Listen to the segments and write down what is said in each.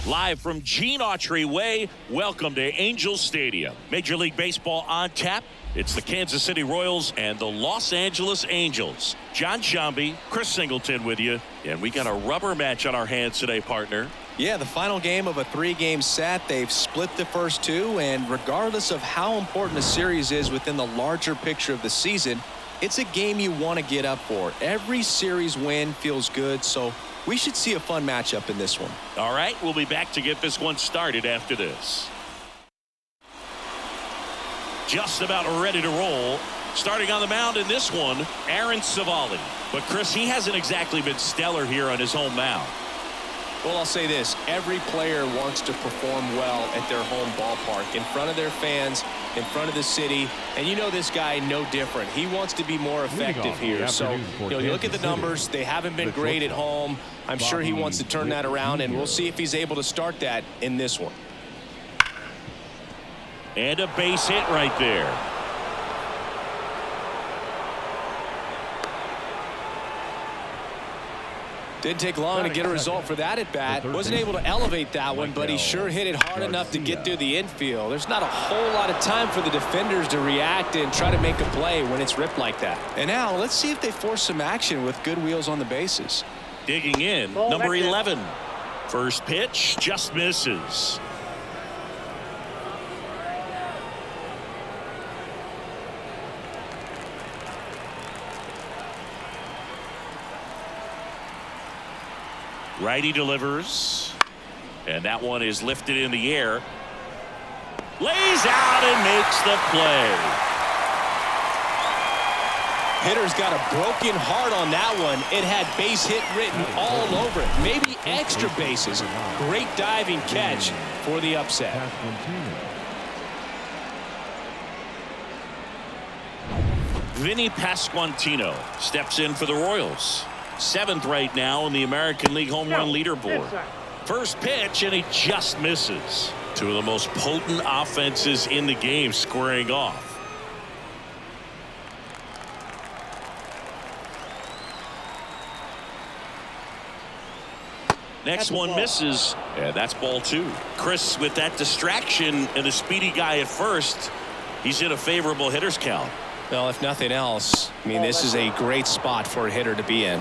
Live from Gene Autry Way, welcome to Angels Stadium. Major League Baseball on tap. It's the Kansas City Royals and the Los Angeles Angels. John Shambi, Chris Singleton with you. And we got a rubber match on our hands today, partner. Yeah, the final game of a 3-game set. They've split the first two, and regardless of how important a series is within the larger picture of the season, it's a game you want to get up for. Every series win feels good, so we should see a fun matchup in this one. All right, we'll be back to get this one started after this. Just about ready to roll. Starting on the mound in this one, Aaron Civale. But Chris, he hasn't exactly been stellar here on his home mound. Well, I'll say this. Every player wants to perform well at their home ballpark, in front of their fans, in front of the city. And you know this guy no different. He wants to be more effective here. So, you look at the numbers. They haven't been great at home. I'm sure he wants to turn that around, and we'll see if he's able to start that in this one. And a base hit right there. Didn't take long to get a result for that at bat. Wasn't able to elevate that one, but he sure hit it hard enough to get through the infield. There's not a whole lot of time for the defenders to react and try to make a play when it's ripped like that. And now let's see if they force some action with good wheels on the bases. Digging in, number 11. First pitch just misses. Righty delivers, and that one is lifted in the air. Lays out and makes the play. Hitter's got a broken heart on that one. It had base hit written all over it. Maybe extra bases. Great diving catch for the upset. Vinny Pasquantino steps in for the Royals. 7th right now in the American League home run leaderboard. First pitch, and he just misses. Two of the most potent offenses in the game squaring off. Next one misses, and that's ball 2. Chris, with that distraction and a speedy guy at first, he's in a favorable hitter's count. Well, if nothing else, I mean, this is a great spot for a hitter to be in.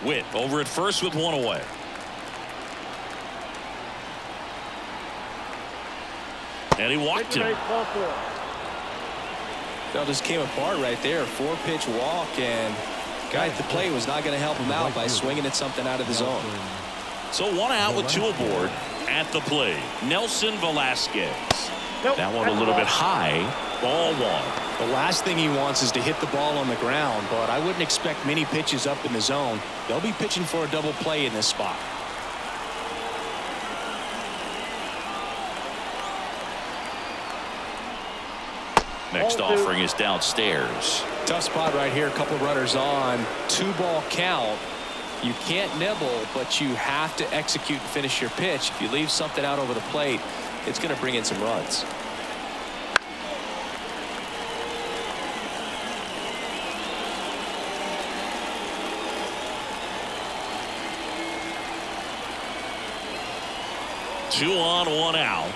Witt over at first with one away. And he walked him. That just came apart right there. 4-pitch walk, and guy at the plate was not going to help him out by swinging at something out of the zone. So 1 out with 2 aboard at the plate. Nelson Velasquez. That one a little bit high. Ball 1. The last thing he wants is to hit the ball on the ground, but I wouldn't expect many pitches up in the zone. They'll be pitching for a double play in this spot. Next offering is downstairs. Tough spot right here. A couple runners on. 2-ball count. You can't nibble, but you have to execute and finish your pitch. If you leave something out over the plate, it's going to bring in some runs. Two on, 1 out.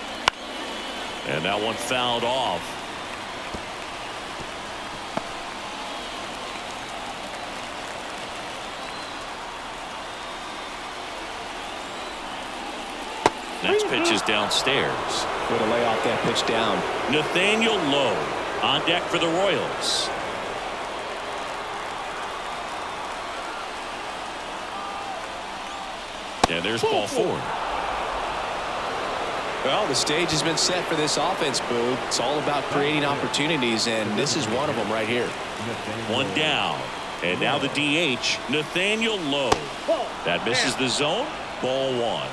And that one fouled off. Next pitch is downstairs. Way to lay off that pitch down. Nathaniel Lowe on deck for the Royals. And there's ball 4. Well, the stage has been set for this offense, Boo. It's all about creating opportunities, and this is one of them right here. 1 down. And now the DH, Nathaniel Lowe. That misses the zone. Ball 1.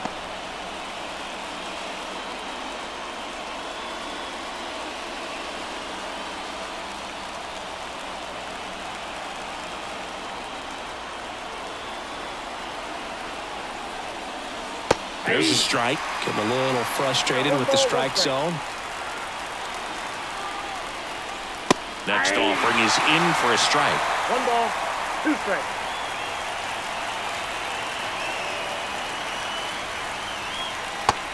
There's a strike. Getting a little frustrated with the strike zone. Next offering is in for a strike. 1 ball, 2 strikes.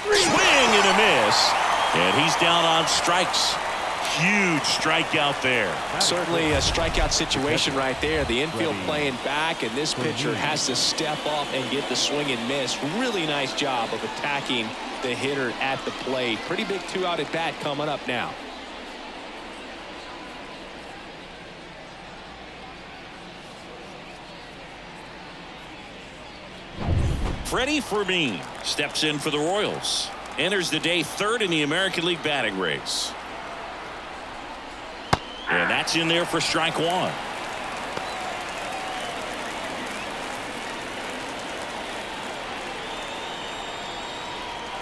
Swing and a miss. And he's down on strikes. Huge strikeout there. Certainly a strikeout situation right there. The infield playing back, and this pitcher has to step up and get the swing and miss. Really nice job of attacking the hitter at the plate. Pretty big 2-out at bat coming up now. Freddie Fermin steps in for the Royals. Enters the day 3rd in the American League batting race. And that's in there for strike 1.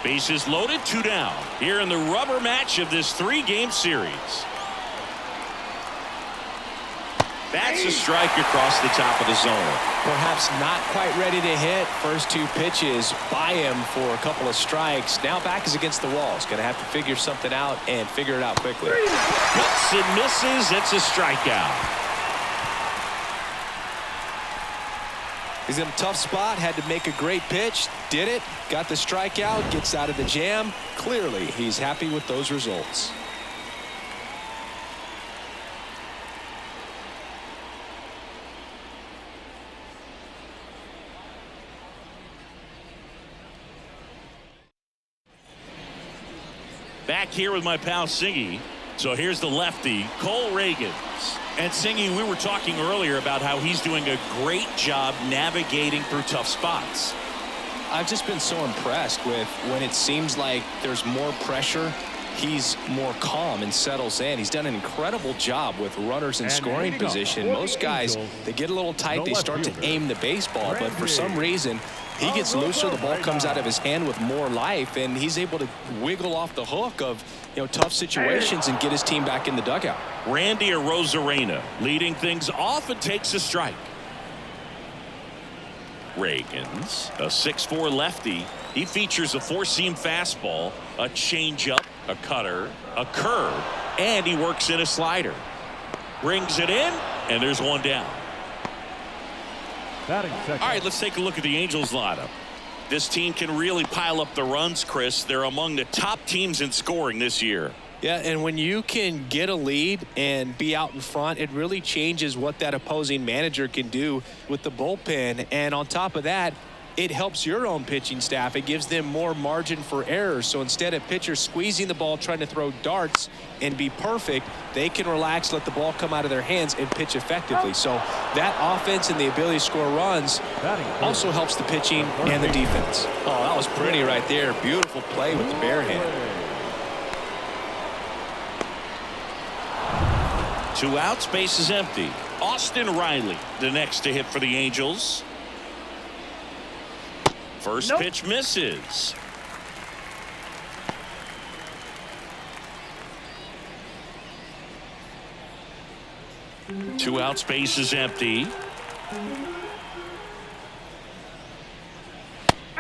Bases loaded, 2 down. Here in the rubber match of this 3-game series. That's a strike across the top of the zone. Perhaps not quite ready to hit. First 2 pitches by him for a couple of strikes. Now back is against the wall. He's going to have to figure something out and figure it out quickly. Cuts and misses. It's a strikeout. He's in a tough spot. Had to make a great pitch. Did it. Got the strikeout. Gets out of the jam. Clearly, he's happy with those results. Back here with my pal Singy. So here's the lefty, Cole Reagans. And Singy, we were talking earlier about how he's doing a great job navigating through tough spots. I've just been so impressed with when it seems like there's more pressure, he's more calm and settles in. He's done an incredible job with runners in scoring position. Most guys, they get a little tight, they start to aim the baseball, but for some reason, he gets looser, the ball comes out of his hand with more life, and he's able to wiggle off the hook of, tough situations and get his team back in the dugout. Randy Arozarena leading things off and takes a strike. Reagans, a 6'4" lefty. He features a 4-seam fastball, a changeup, a cutter, a curve, and he works in a slider. Brings it in, and there's 1 down. All right, let's take a look at the Angels lineup. This team can really pile up the runs, Chris. They're among the top teams in scoring this year. Yeah, and when you can get a lead and be out in front, it really changes what that opposing manager can do with the bullpen. And on top of that, it helps your own pitching staff. It gives them more margin for error. So instead of pitchers squeezing the ball, trying to throw darts and be perfect, they can relax, let the ball come out of their hands and pitch effectively. So that offense and the ability to score runs also helps the pitching and the defense. Oh, that was pretty right there. Beautiful play with the bare hand. 2 outs, base is empty. Austin Riley, the next to hit for the Angels. First pitch misses. Two outs, base is empty.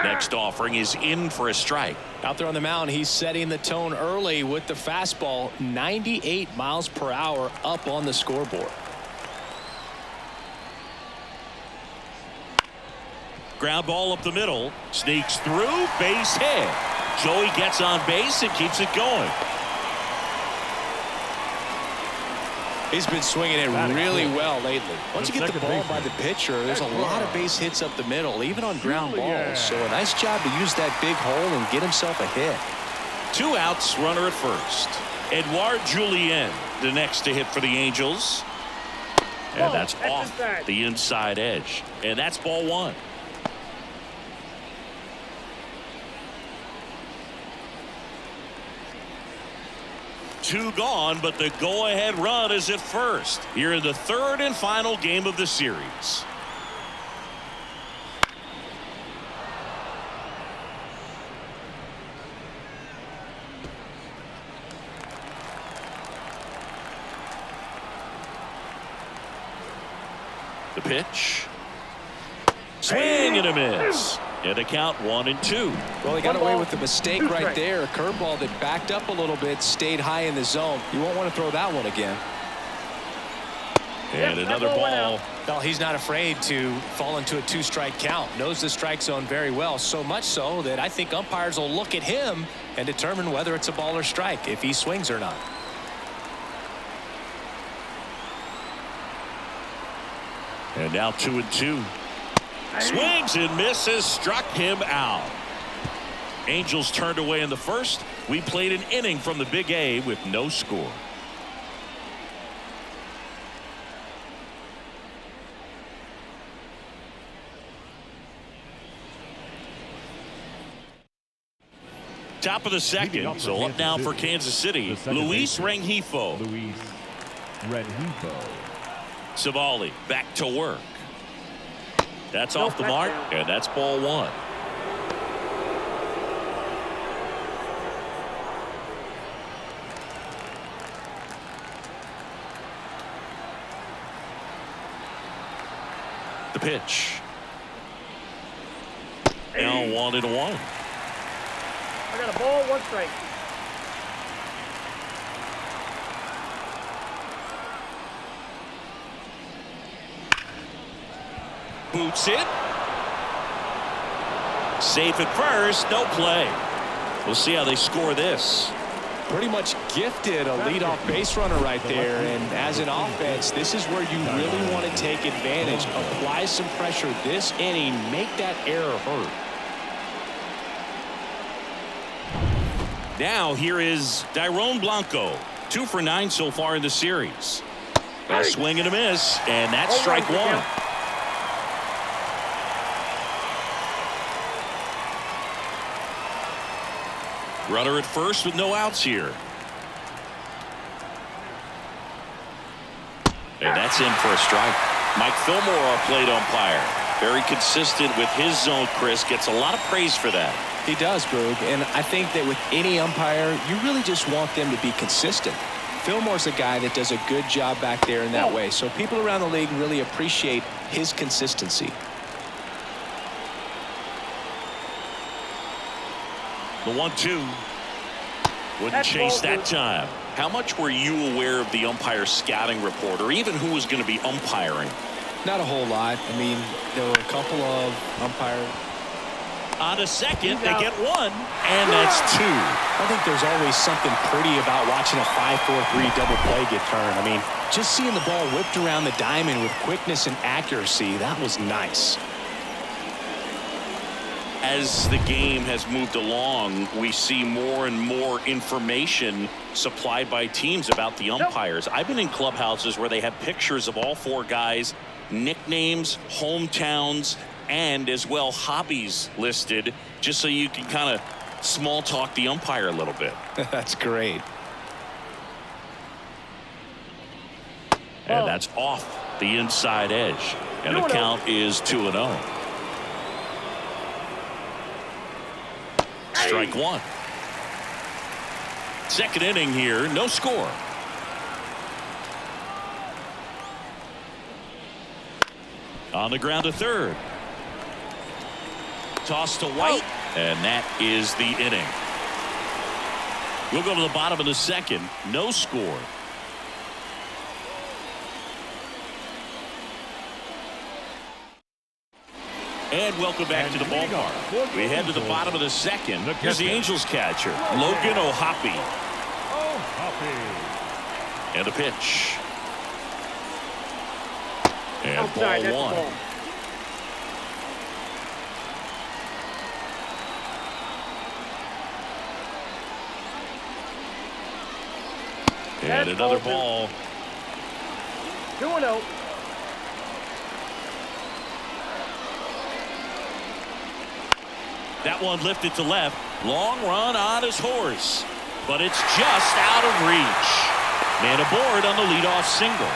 Next offering is in for a strike. Out there on the mound, he's setting the tone early with the fastball. 98 miles per hour up on the scoreboard. Ground ball up the middle. Sneaks through. Base hit. Joey gets on base and keeps it going. He's been swinging it really well lately. Once you get the ball by the pitcher, there's a lot of base hits up the middle, even on ground balls. So a nice job to use that big hole and get himself a hit. 2 outs, runner at first. Edouard Julien, the next to hit for the Angels. And that's off the inside edge. And that's ball 1. Two gone, but the go-ahead run is at first. Here in the 3rd and final game of the series. The pitch. Swing and a miss. And a count 1-2. Well, he got away with the mistake right there. A curveball that backed up a little bit, stayed high in the zone. You won't want to throw that one again. And another ball. Well, he's not afraid to fall into a two-strike count. Knows the strike zone very well, so much so that I think umpires will look at him and determine whether it's a ball or strike, if he swings or not. And now 2-2. Swings and misses, struck him out. Angels turned away in the first. We played an inning from the Big A with no score. Top of the second, so up now for Kansas City, Luis Rengifo. Savali back to work. That's off the mark, and that's ball one. The pitch. Now 1-1. I got a ball, 1 strike. Boots it. Safe at first, no play. We'll see how they score this. Pretty much gifted a leadoff base runner right there, and as an offense, this is where you really want to take advantage. Apply some pressure this inning, make that error hurt. Now here is Dairon Blanco, 2 for 9 so far in the series. A swing and a miss, and that's strike one. Runner at first with no outs here. And that's in for a strike. Mike Fillmore, our plate umpire. Very consistent with his zone, Chris. Gets a lot of praise for that. He does, Boog, and I think that with any umpire, you really just want them to be consistent. Fillmore's a guy that does a good job back there in that way, so people around the league really appreciate his consistency. The 1-2. Wouldn't chase that time. How much were you aware of the umpire scouting report, or even who was going to be umpiring? Not a whole lot. I mean, there were a couple of umpires. On a second, they get one, and that's 2. I think there's always something pretty about watching a 5-4-3 double play get turned. I mean, just seeing the ball whipped around the diamond with quickness and accuracy, that was nice. As the game has moved along, we see more and more information supplied by teams about the umpires. I've been in clubhouses where they have pictures of all 4 guys, nicknames, hometowns, and as well hobbies listed, just so you can kind of small talk the umpire a little bit. That's great. And that's off the inside edge. And the count is 2-0. Strike one. Second inning here, no score. On the ground to third. Toss to White, and that is the inning. We'll go to the bottom of the second, no score. And welcome back to the ballpark. We head to the bottom of the second. Here's the Angels catcher, Logan O'Hoppe. And a pitch. And ball one. And another ball. 2-0. That one lifted to left. Long run on his horse. But it's just out of reach. Man aboard on the leadoff single.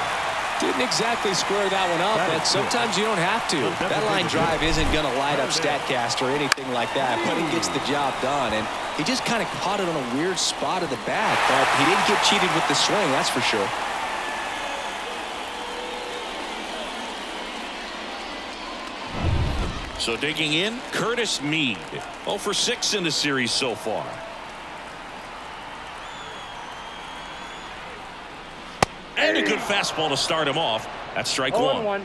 Didn't exactly square that one up, but sometimes you don't have to. That line drive isn't going to light up StatCast or anything like that, but it gets the job done. And he just kind of caught it on a weird spot of the bat, but he didn't get cheated with the swing, that's for sure. So digging in, Curtis Mead. 0 for 6 in the series so far. And a good fastball to start him off. That's strike one. 0-1.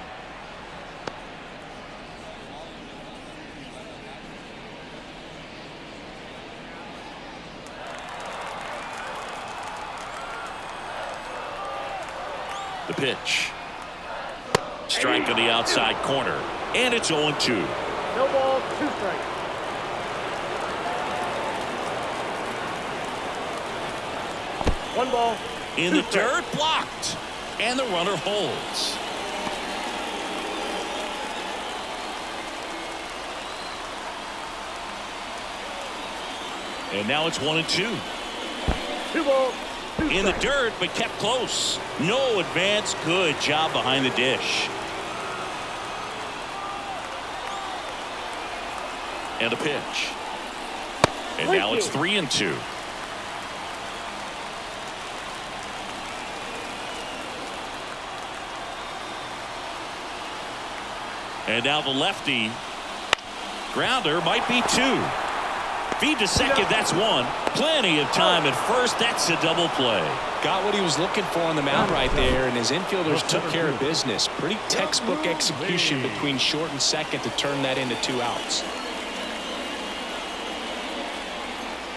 The pitch. Strike on the outside corner. And it's 0-2. No ball, 2 strikes. One ball. In the dirt, blocked. And the runner holds. And now it's 1-2. 2 balls. 2 In the strikes. dirt, but kept close. No advance. Good job behind the dish. And a pitch. And now it's 3-2. And now the lefty. Grounder might be 2. Feed to second, that's 1. Plenty of time at first. That's a double play. Got what he was looking for on the mound right there, and his infielders took care of business. Pretty textbook execution between short and second to turn that into 2 outs.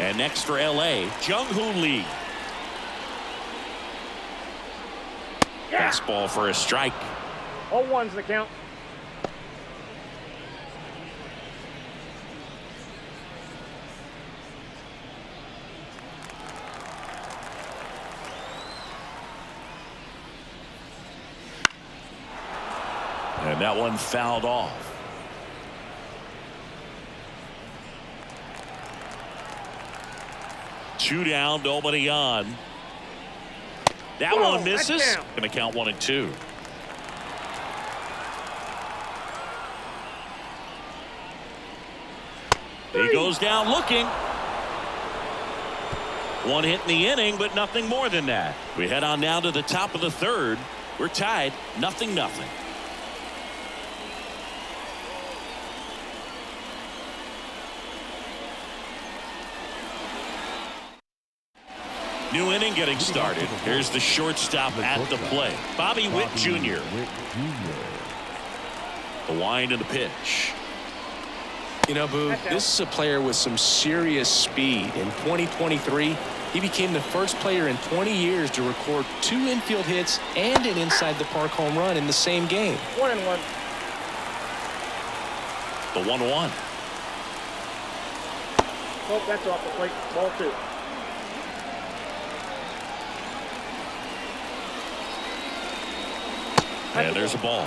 And next for L.A., Jung-Hoo Lee. Fastball for a strike. 0-1's the count. And that one fouled off. Two down, nobody on. That Whoa, one misses. that's down. Going to count 1-2. He goes down looking. One hit in the inning, but nothing more than that. We head on now to the top of the third. We're tied 0-0. New inning getting started. Here's the shortstop at the plate. Bobby Witt Jr. The wind and the pitch. You know, Boo, this is a player with some serious speed. In 2023, he became the first player in 20 years to record 2 infield hits and an inside the park home run in the same game. 1-1. The 1-1. Oh, that's off the plate. Ball 2. And there's a ball.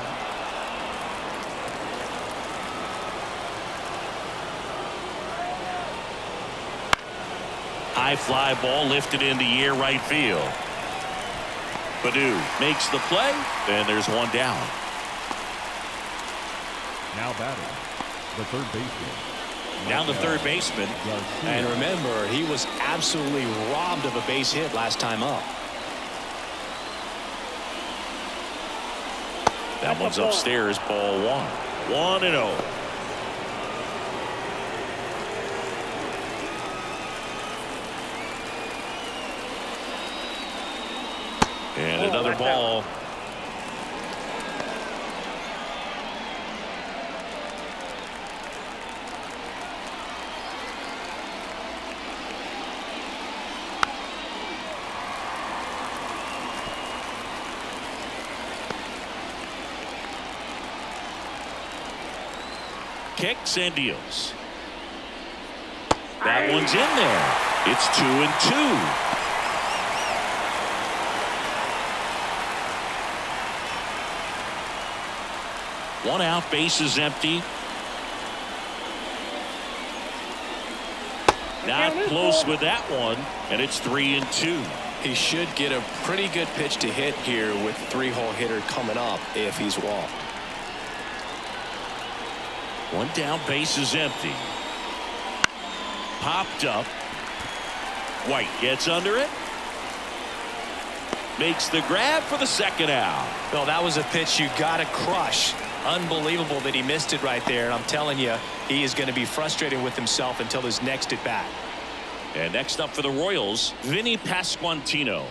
High fly ball lifted in the air right field. Padu makes the play, and there's one down. Now batting, the third baseman. Down the third baseman. And remember, he was absolutely robbed of a base hit last time up. That one's upstairs, ball 1. 1-0. And another ball. Kicks and deals. That one's in there. It's 2-2. One out, bases empty. Not close with that one, and it's 3-2. He should get a pretty good pitch to hit here with 3-hole hitter coming up if he's walked. One down, bases empty. Popped up. White gets under it. Makes the grab for the second out. Well, that was a pitch you got to crush. Unbelievable that he missed it right there. And I'm telling you, he is going to be frustrated with himself until his next at bat. And next up for the Royals, Vinny Pasquantino.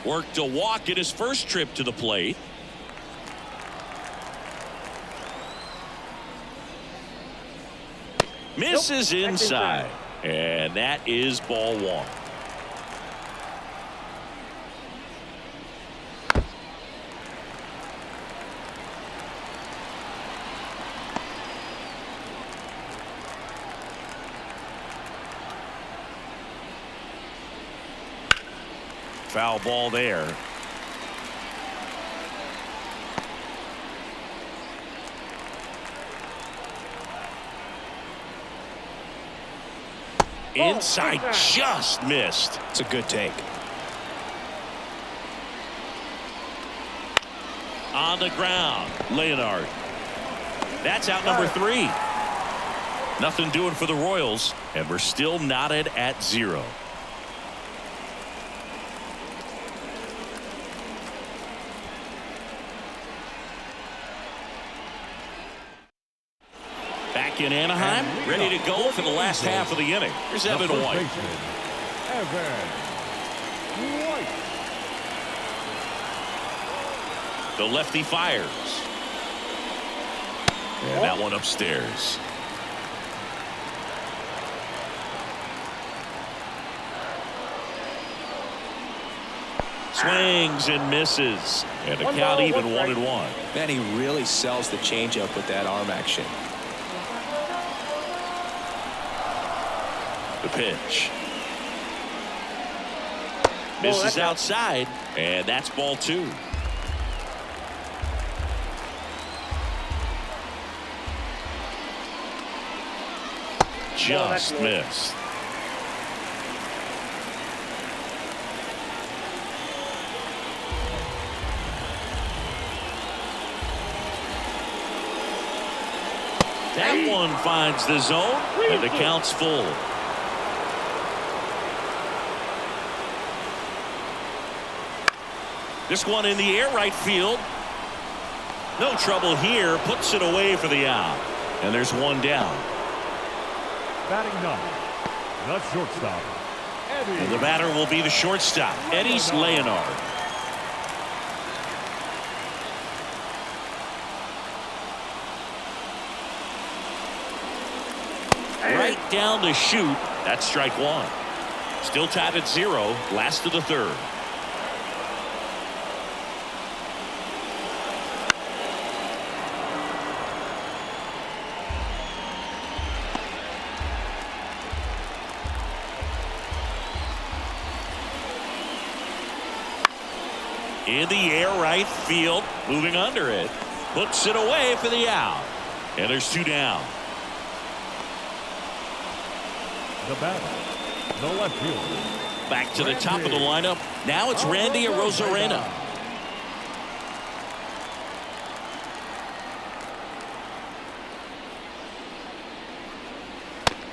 Worked a walk in his first trip to the plate. Misses inside. And that is ball one. Foul ball there. Inside, just missed. It's a good take. On the ground, Leonard. That's out number 3. Nothing doing for the Royals, and we're still knotted at 0. Back in Anaheim, ready to go for the last half of the inning. Here's Evan White. Evan White. The lefty fires. And that one upstairs. Swings and misses. And the count even 1-1. Man, he really sells the changeup with that arm action. The pitch. Misses outside, and that's ball 2. Just missed. That one finds the zone, and the count's full. This one in the air right field. No trouble here. Puts it away for the out. And there's one down. Batting 9. The shortstop, Eddie. And the batter will be the shortstop, Eddie Leonard. Right down the chute. That's strike 1. Still tied at 0. Last of the 3rd. In the air right field, moving under it, puts it away for the out, and there's 2 down. The batter, the left fielder. Back to the top of the lineup. Now it's Randy Arozarena.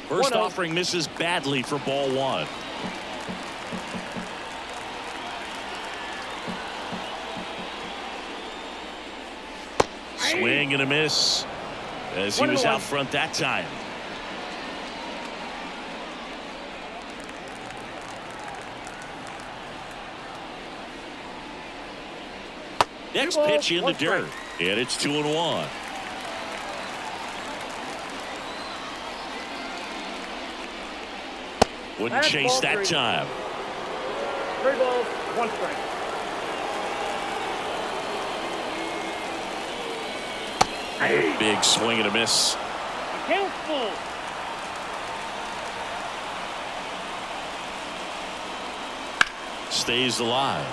First offering misses badly for ball 1. Swing and a miss as he was out front that time. Next pitch in the dirt, and it's 2-1. Wouldn't chase that time. 3 balls, 1 strike. Big swing and a miss. Count full. Stays alive.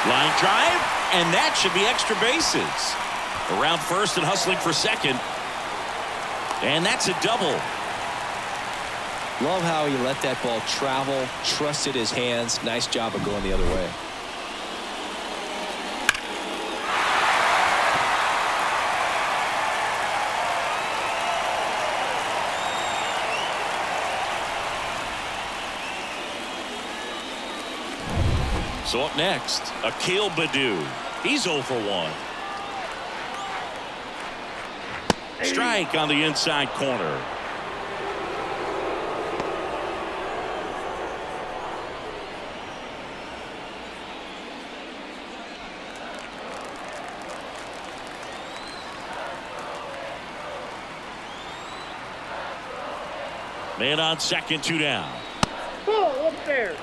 Line drive, and that should be extra bases. Around first and hustling for second. And that's a double. Love how he let that ball travel, trusted his hands. Nice job of going the other way. So up next, Akil Baddoo. He's 0 for 1. Strike on the inside corner. Man on second, 2 down. Ball up there.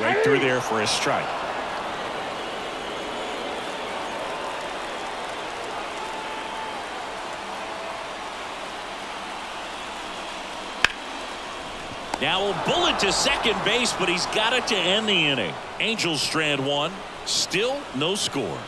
Right through there for a strike. Now a bullet to second base, but he's got it to end the inning. Angels strand one. Still no score.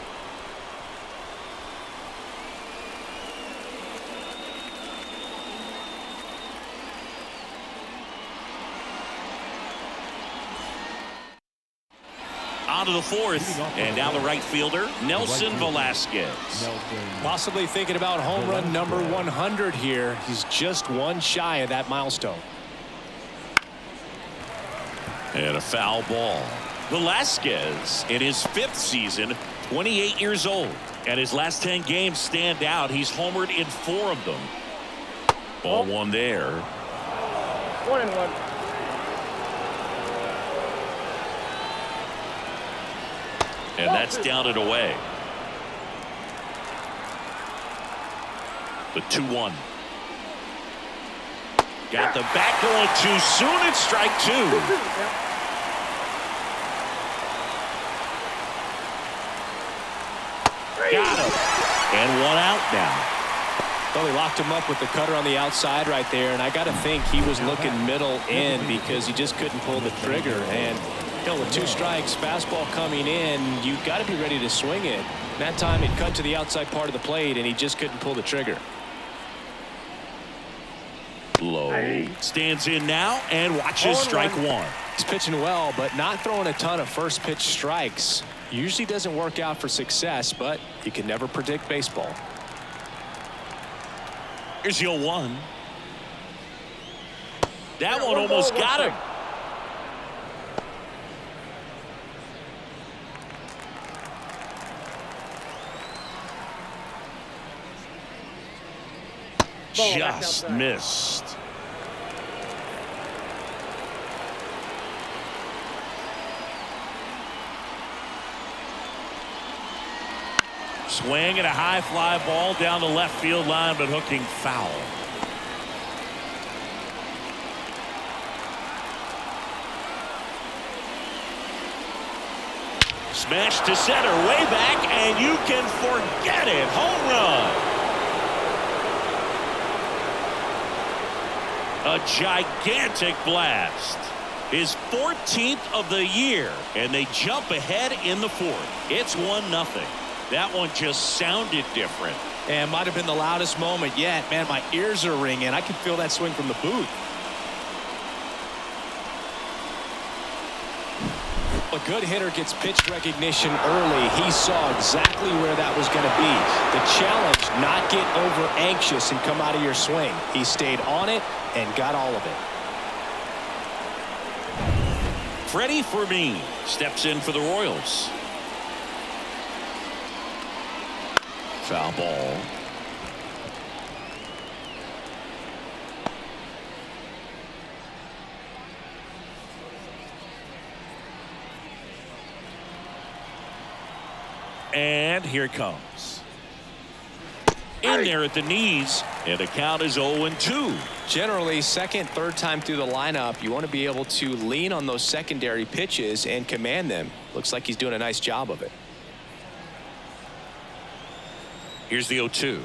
On to the fourth, and now the right fielder, Nelson Velasquez. Possibly thinking about home run number 100 here. He's just one shy of that milestone. And a foul ball. Velasquez in his 5th season, 28 years old. And his last 10 games stand out. He's homered in 4 of them. Ball 1 there. 1-1. And that's down and away. The 2-1. Got the back going too soon. It's strike 2. Got him. And 1 out now. Well, he locked him up with the cutter on the outside right there, and I got to think he was looking middle in because he just couldn't pull the trigger. And with 2 strikes, fastball coming in, you got to be ready to swing it. That time it cut to the outside part of the plate, and he just couldn't pull the trigger. Low stands in now and watches strike 1. He's pitching well, but not throwing a ton of first pitch strikes. Usually doesn't work out for success, but you can never predict baseball. Here's the 0-1. That one almost got him. Just missed. Swing and a high fly ball down the left field line, but hooking foul. Smash to center, way back, and you can forget it. Home run. A gigantic blast. His 14th of the year, and they jump ahead in the 4th. It's 1-0. That one just sounded different. And might have been the loudest moment yet. Man, my ears are ringing. I can feel that swing from the booth. A good hitter gets pitch recognition early. He saw exactly where that was going to be. The challenge, not get over anxious and come out of your swing. He stayed on it and got all of it. Freddie Fermin steps in for the Royals. Foul ball. And here it comes. In there at the knees, and the count is 0-2. Generally, second, third time through the lineup, you want to be able to lean on those secondary pitches and command them. Looks like he's doing a nice job of it. Here's the 0-2.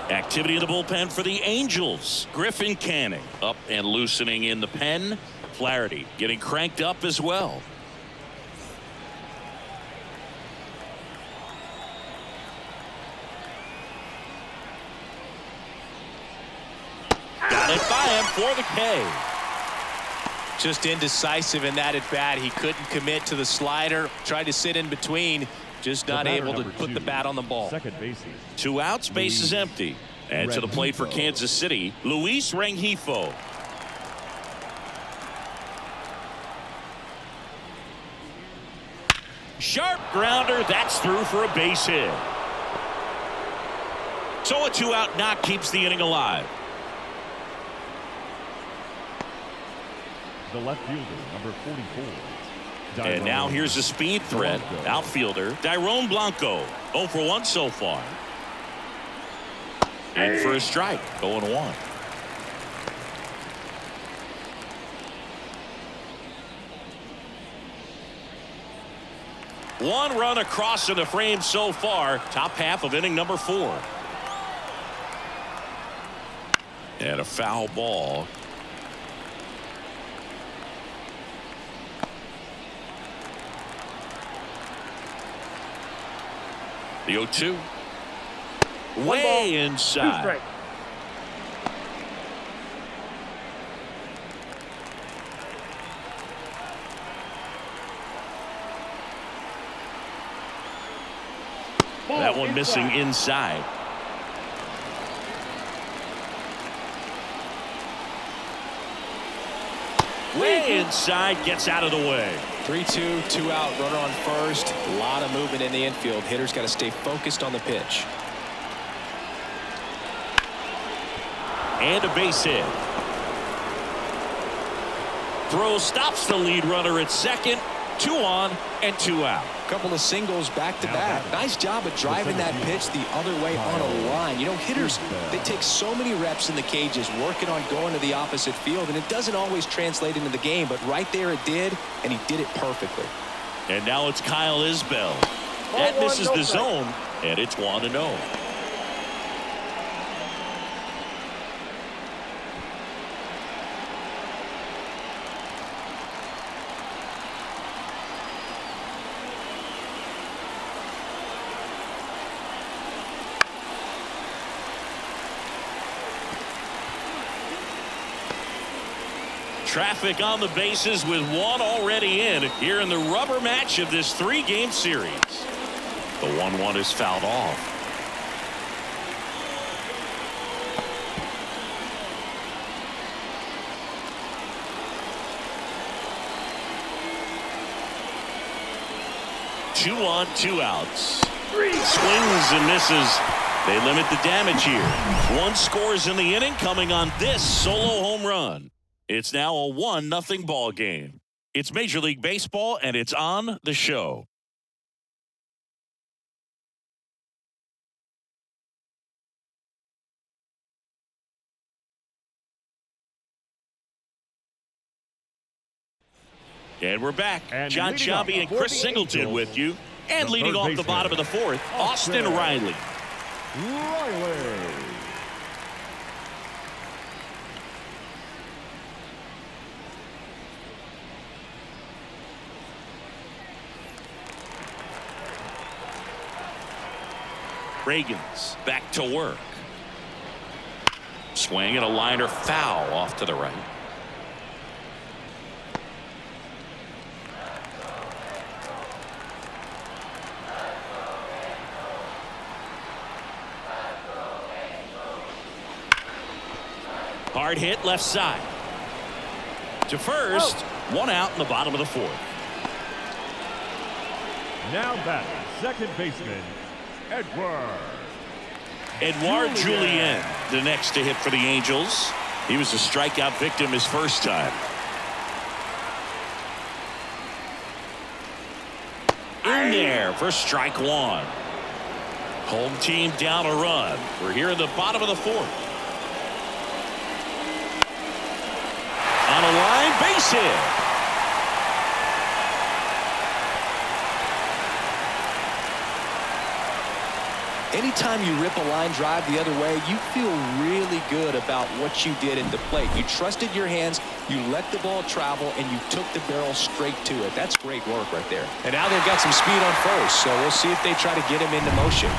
Activity in the bullpen for the Angels. Griffin Canning up and loosening in the pen. Flaherty getting cranked up as well. Got it by him for the K. Just indecisive in that at bat. He couldn't commit to the slider. Tried to sit in between. Just not able to put the bat on the ball. Second baseman. 2 outs, base is empty. And to the plate for Kansas City, Luis Rengifo. Sharp grounder, that's through for a base hit. So a 2-out knock keeps the inning alive. The left fielder, number 44. And now here's a speed threat. Outfielder Dairon Blanco. 0 for 1 so far. In for a strike. 0-1. One run across in the frame so far. Top half of inning number 4. And a foul ball. The 0-2. Way inside. 2 strikes. That one missing inside. Way inside, gets out of the way. 3-2, 2 out, runner on first. A lot of movement in the infield. Hitter's got to stay focused on the pitch. And a base hit. Throw stops the lead runner at second. 2 on and 2 out. Couple of singles back to back. Nice job of driving that pitch the other way on a line. You know, hitters, they take so many reps in the cages working on going to the opposite field, and it doesn't always translate into the game, but right there it did, and he did it perfectly. And now it's Kyle Isbell. That misses the zone, and it's 1-0. Traffic on the bases with 1 already in here in the rubber match of this 3-game series. The 1-1 is fouled off. Two on, 2 outs. Swings and misses. They limit the damage here. 1 scores in the inning coming on this solo home run. It's now a 1-0 ball game. It's Major League Baseball, and it's on the show. And we're back. And John Sciambi and Chris Singleton with you. And leading off the bottom of the 4th, Austin Riley. Reagan's back to work. Swing and a liner foul off to the right. Hard hit left side. To first, 1 out in the bottom of the 4th. Now batting, second baseman, Edouard Julien, the next to hit for the Angels. He was a strikeout victim his first time. In there for strike 1. Home team down a run. We're here in the bottom of the 4th. On a line, base hit. Anytime you rip a line drive the other way, you feel really good about what you did at the plate. You trusted your hands, you let the ball travel, and you took the barrel straight to it. That's great work right there. And now they've got some speed on first, so we'll see if they try to get him into motion.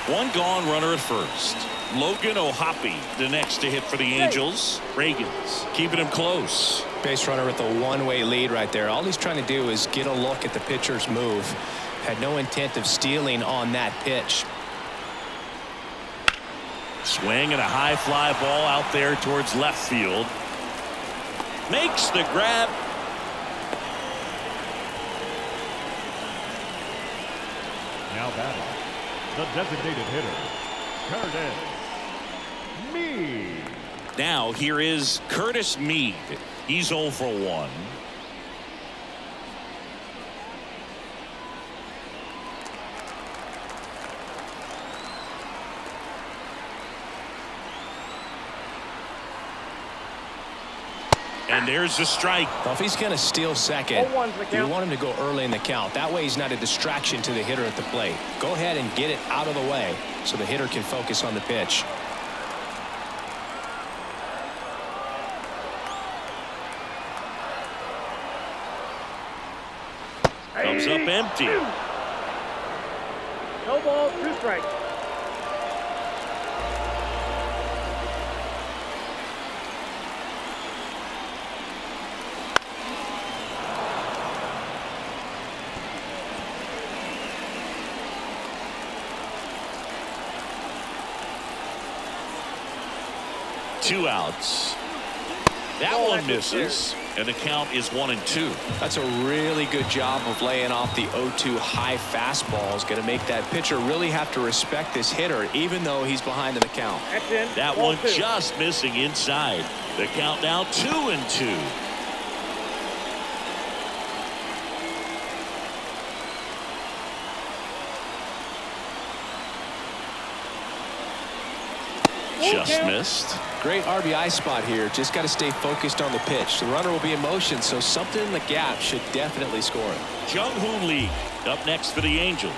1 gone, runner at first. Logan O'Hoppe, the next to hit for the Angels. Reagan's keeping him close. Base runner with a 1-way lead right there. All he's trying to do is get a look at the pitcher's move. had no intent of stealing on that pitch. Swing and a high fly ball out there towards left field. Makes the grab. Now batting, the designated hitter, Curtis Mead. Now here is Curtis Mead. He's 0 for 1. And there's the strike. Well, if he's going to steal second, 0-1's the you count. want him to go early in the count. That way he's not a distraction to the hitter at the plate. Go ahead and get it out of the way so the hitter can focus on the pitch. Comes up empty. No ball, 2 strikes. Two outs. That one misses, and the count is 1-2. That's a really good job of laying off the 0-2 high fastball. Is going to make that pitcher really have to respect this hitter, even though he's behind in the count. That's in. That Ball one 2. just missing inside. The count now 2-2. Just missed. Great RBI spot here. Just got to stay focused on the pitch. The runner will be in motion, so something in the gap should definitely score him. Jung-Hoon Lee up next for the Angels.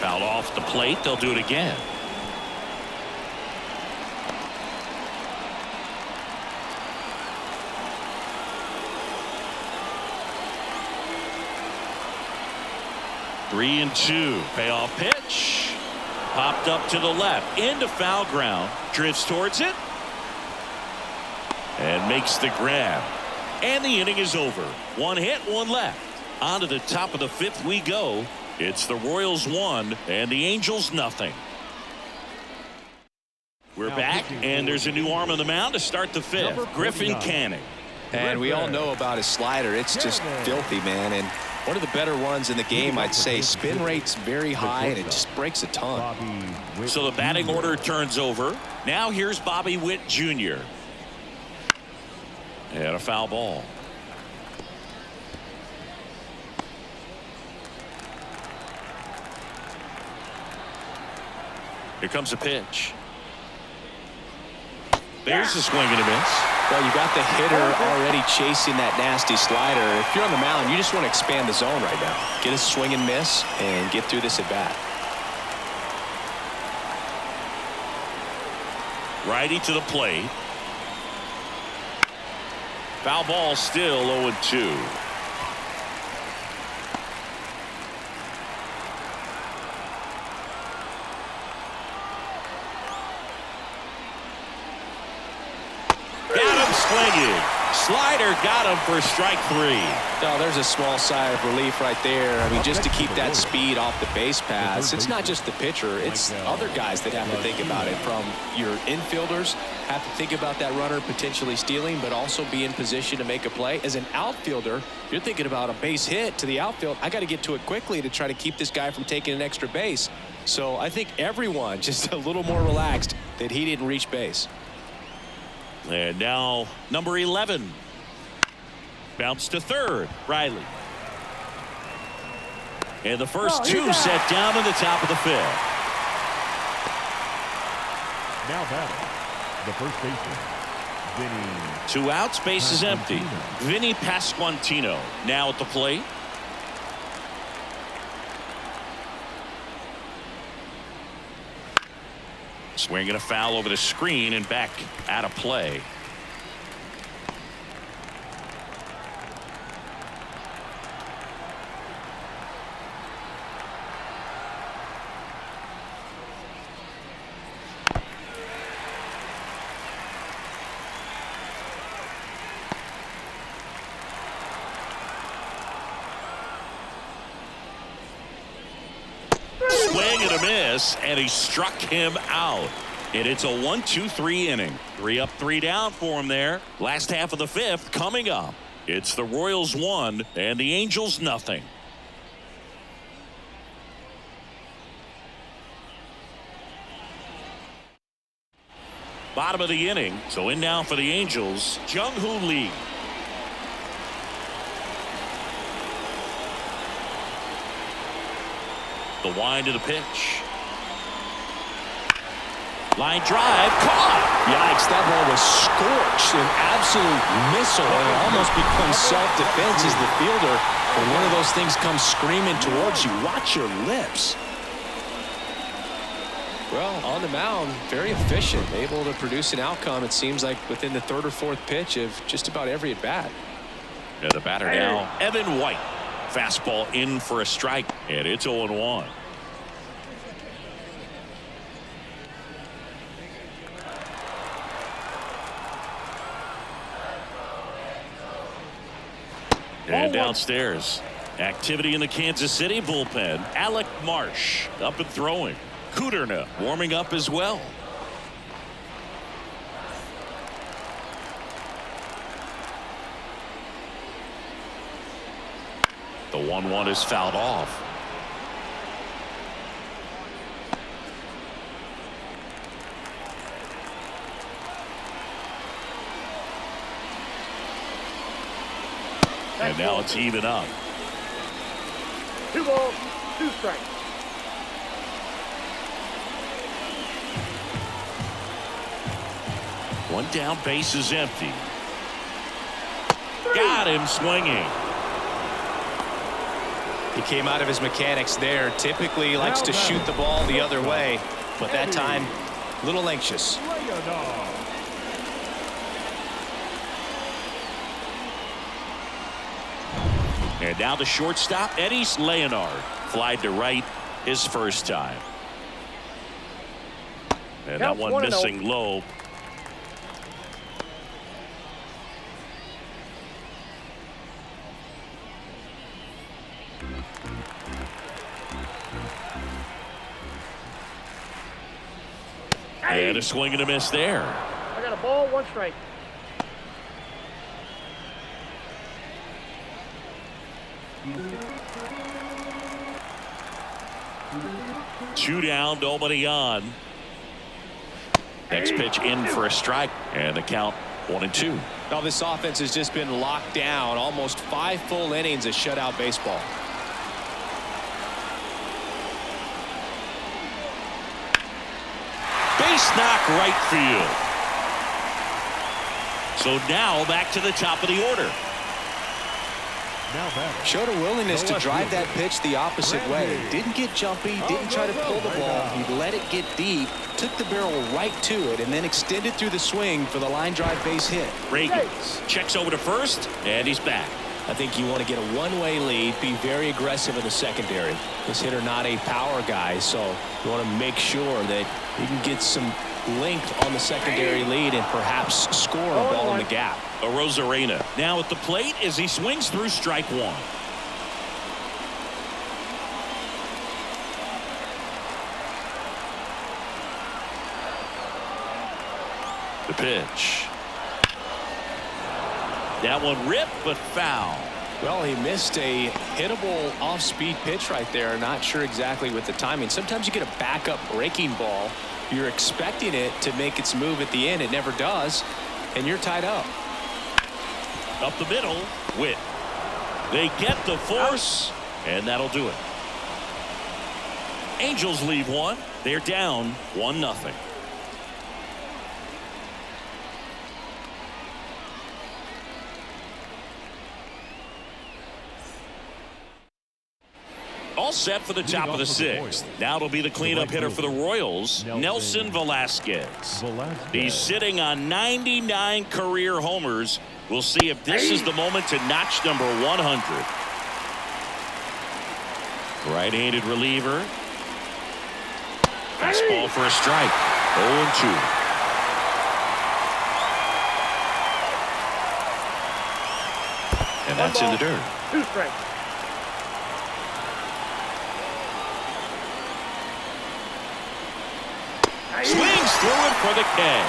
Fouled off the plate. They'll do it again. Three and 2. Payoff pitch. Popped up to the left. Into foul ground. Drifts towards it. And makes the grab. And the inning is over. 1 hit, 1 left. On to the top of the 5th we go. It's the Royals 1 and the Angels nothing. We're back, and there's a new arm on the mound to start the 5th. Griffin Canning. And we all know about his slider. It's just filthy, man. And one of the better ones in the game, I'd say. Spin rate's very high, and it just breaks a ton. So the batting order turns over. Now here's Bobby Witt Jr. And a foul ball. Here comes a pitch. There's a swing and a miss. Well, you got the hitter already chasing that nasty slider. If you're on the mound, you just want to expand the zone right now. Get a swing and miss and get through this at bat. Righty to the plate. Foul ball, still 0-2. Swinging. Slider got him for strike 3. No, there's a small sigh of relief right there. I mean, just to keep that speed off the base paths. It's not just the pitcher. It's other guys that have to think about it. From your infielders have to think about that runner potentially stealing, but also be in position to make a play. As an outfielder, you're thinking about a base hit to the outfield. I got to get to it quickly to try to keep this guy from taking an extra base. So I think everyone just a little more relaxed that he didn't reach base. And now number 11. Bounce to third. Riley. And the first 2 set down in the top of the 5th. Now batting, the first baseman, Vinny. 2 outs, base is empty. Vinny Pasquantino now at the plate. Swinging a foul over the screen and back out of play. swing and a miss, and he struck him out. And it's a 1-2-3 inning. 3 up, 3 down for him there. Last half of the 5th coming up. It's the Royals 1 and the Angels nothing. Bottom of the inning. So in now for the Angels, Jung-Hoo Lee. The wind of the pitch. Line drive, caught. Yikes, that ball was scorched, an absolute missile, and it almost becomes self-defense as the fielder. When one of those things comes screaming towards you, watch your lips. Well, on the mound, very efficient, able to produce an outcome, it seems like, within the 3rd or 4th pitch of just about every at-bat. Yeah, the batter now, Evan Witt. Fastball in for a strike, and it's 0-1. And downstairs, activity in the Kansas City bullpen. Alec Marsh up and throwing. Kuderna warming up as well. The 1-1 is fouled off. And now it's even up. 2 balls, 2 strikes. One down, base is empty. Got him swinging. He came out of his mechanics there. Typically he likes to shoot the ball the other way, but that time a little anxious. And now the shortstop, Eddys Leonard, flied to right his first time. And that one missing low. And a swing and a miss there. I got a ball, 1 strike. Two down, nobody on. Next pitch in for a strike, and the count 1-2. Now this offense has just been locked down. Almost 5 full innings of shutout baseball. Base knock right field. So now back to the top of the order. Showed a willingness to drive that pitch the opposite way. Didn't get jumpy, didn't try to pull the ball. He let it get deep, took the barrel right to it, and then extended through the swing for the line drive base hit. Reagans checks over to first, and he's back. I think you want to get a one-way lead, be very aggressive in the secondary. This hitter not a power guy, so you want to make sure that you can get some length on the secondary lead and perhaps score a ball in the gap. A Rosarena now at the plate as he swings through strike 1. The pitch. That one ripped but foul. Well, he missed a hittable off-speed pitch right there. Not sure exactly with the timing. Sometimes you get a backup breaking ball. You're expecting it to make its move at the end. It never does, and you're tied up. Up the middle, Witt. They get the force, and that'll do it. Angels leave one. They're down 1-0. All set for the top of the 6th. Now it'll be the cleanup hitter for the Royals, Nelson Velasquez. He's sitting on 99 career homers. We'll see if this is the moment to notch number 100. Right-handed reliever. Fastball for a strike. 0-2. And that's in the dirt. 2 strikes. Swings through it for the K.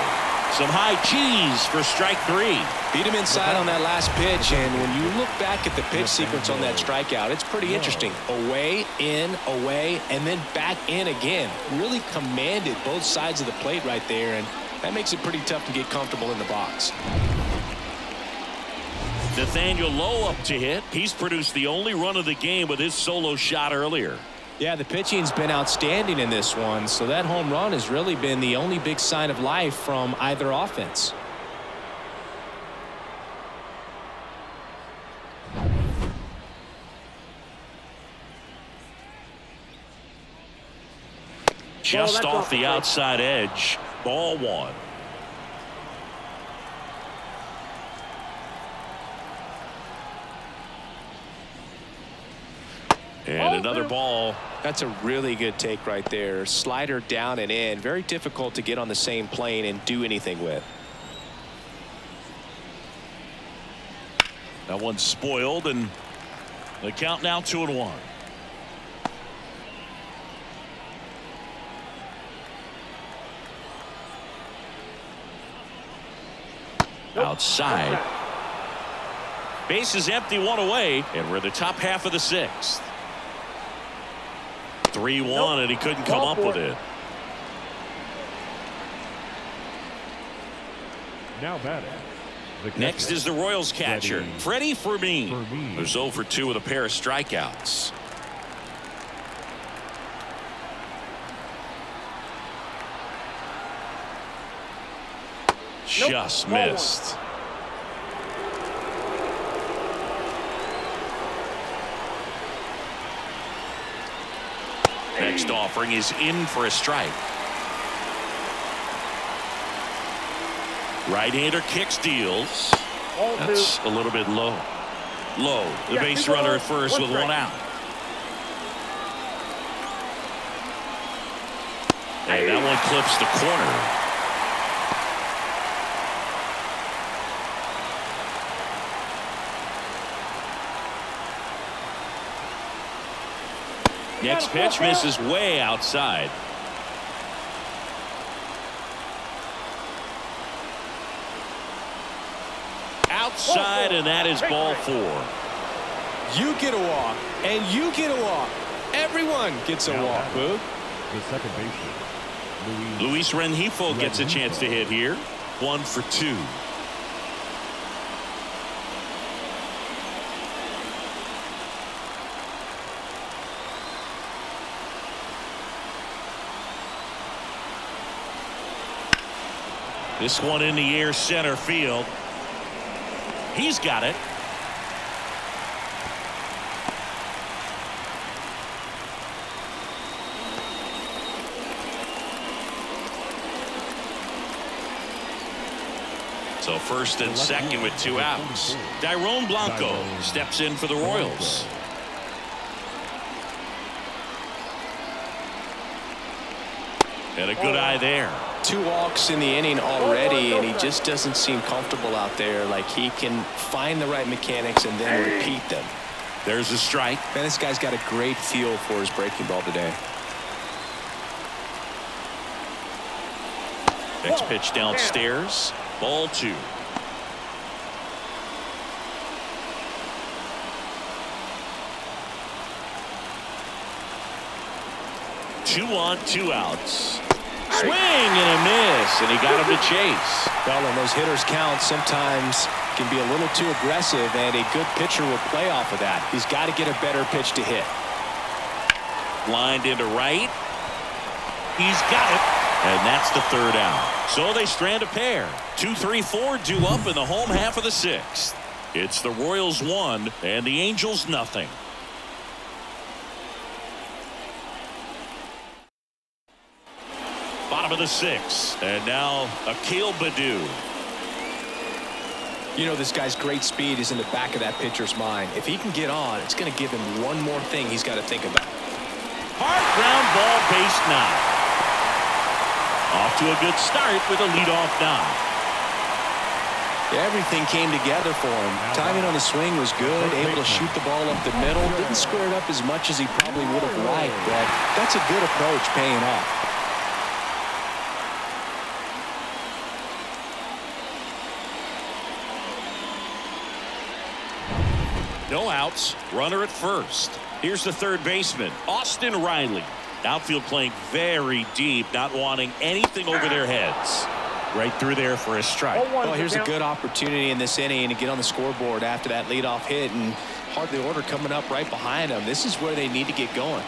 Some high cheese for strike 3. Beat him inside on that last pitch, and when you look back at the pitch sequence on that strikeout, it's pretty interesting. Away, in, away, and then back in again. Really commanded both sides of the plate right there, and that makes it pretty tough to get comfortable in the box. Nathaniel Lowe up to hit. He's produced the only run of the game with his solo shot earlier. Yeah, the pitching's been outstanding in this one, so that home run has really been the only big sign of life from either offense. Just off the outside edge. Ball 1. And another ball. That's a really good take right there. Slider down and in. Very difficult to get on the same plane and do anything with. That one's spoiled, and the count now 2-1. Outside. Base is empty, 1 away, and we're in the top half of the 6th. 3-1, and he couldn't come up with it. Now batting. Next is the Royals catcher, Freddie Fermin, who's 0 for 2 with a pair of strikeouts. Just missed. Next offering is in for a strike. Right-hander kicks, deals. That's a little bit low. The base runner at first with 1 out. And that one clips the corner. Next pitch misses way outside. Outside, and that is ball 4. You get a walk, and you get a walk. Everyone gets a walk, Boog. The second baseman, Luis Rengifo gets a chance to hit here. 1 for 2. This one in the air, center field. He's got it. So first and second with 2 outs. Dairon Blanco steps in for the Royals. And a good eye there. 2 walks in the inning already, and he just doesn't seem comfortable out there. Like he can find the right mechanics and then repeat them. There's a strike. Man, this guy's got a great feel for his breaking ball today. Next pitch downstairs. Ball 2. Two on, 2 outs. Swing and a miss, and he got him to chase. Well, and those hitters count sometimes can be a little too aggressive, and a good pitcher will play off of that. He's got to get a better pitch to hit. Lined into right. He's got it, and that's the 3rd out. So they strand a pair. 2-3-4 due up in the home half of the 6th. It's the Royals 1 and the Angels nothing. Bottom of the 6th, and now Akil Baddoo. You know, this guy's great speed is in the back of that pitcher's mind. If he can get on, it's going to give him one more thing he's got to think about. Hard ground ball, base knock. Off to a good start with a leadoff knock. Everything came together for him. Timing on the swing was good, able to shoot the ball up the middle. Didn't square it up as much as he probably would have liked, but that's a good approach paying off. No outs. Runner at first. Here's the third baseman, Austin Riley. Outfield playing very deep, not wanting anything over their heads. Right through there for a strike. Well, here's a good opportunity in this inning to get on the scoreboard after that leadoff hit, and hardly order coming up right behind them. This is where they need to get going.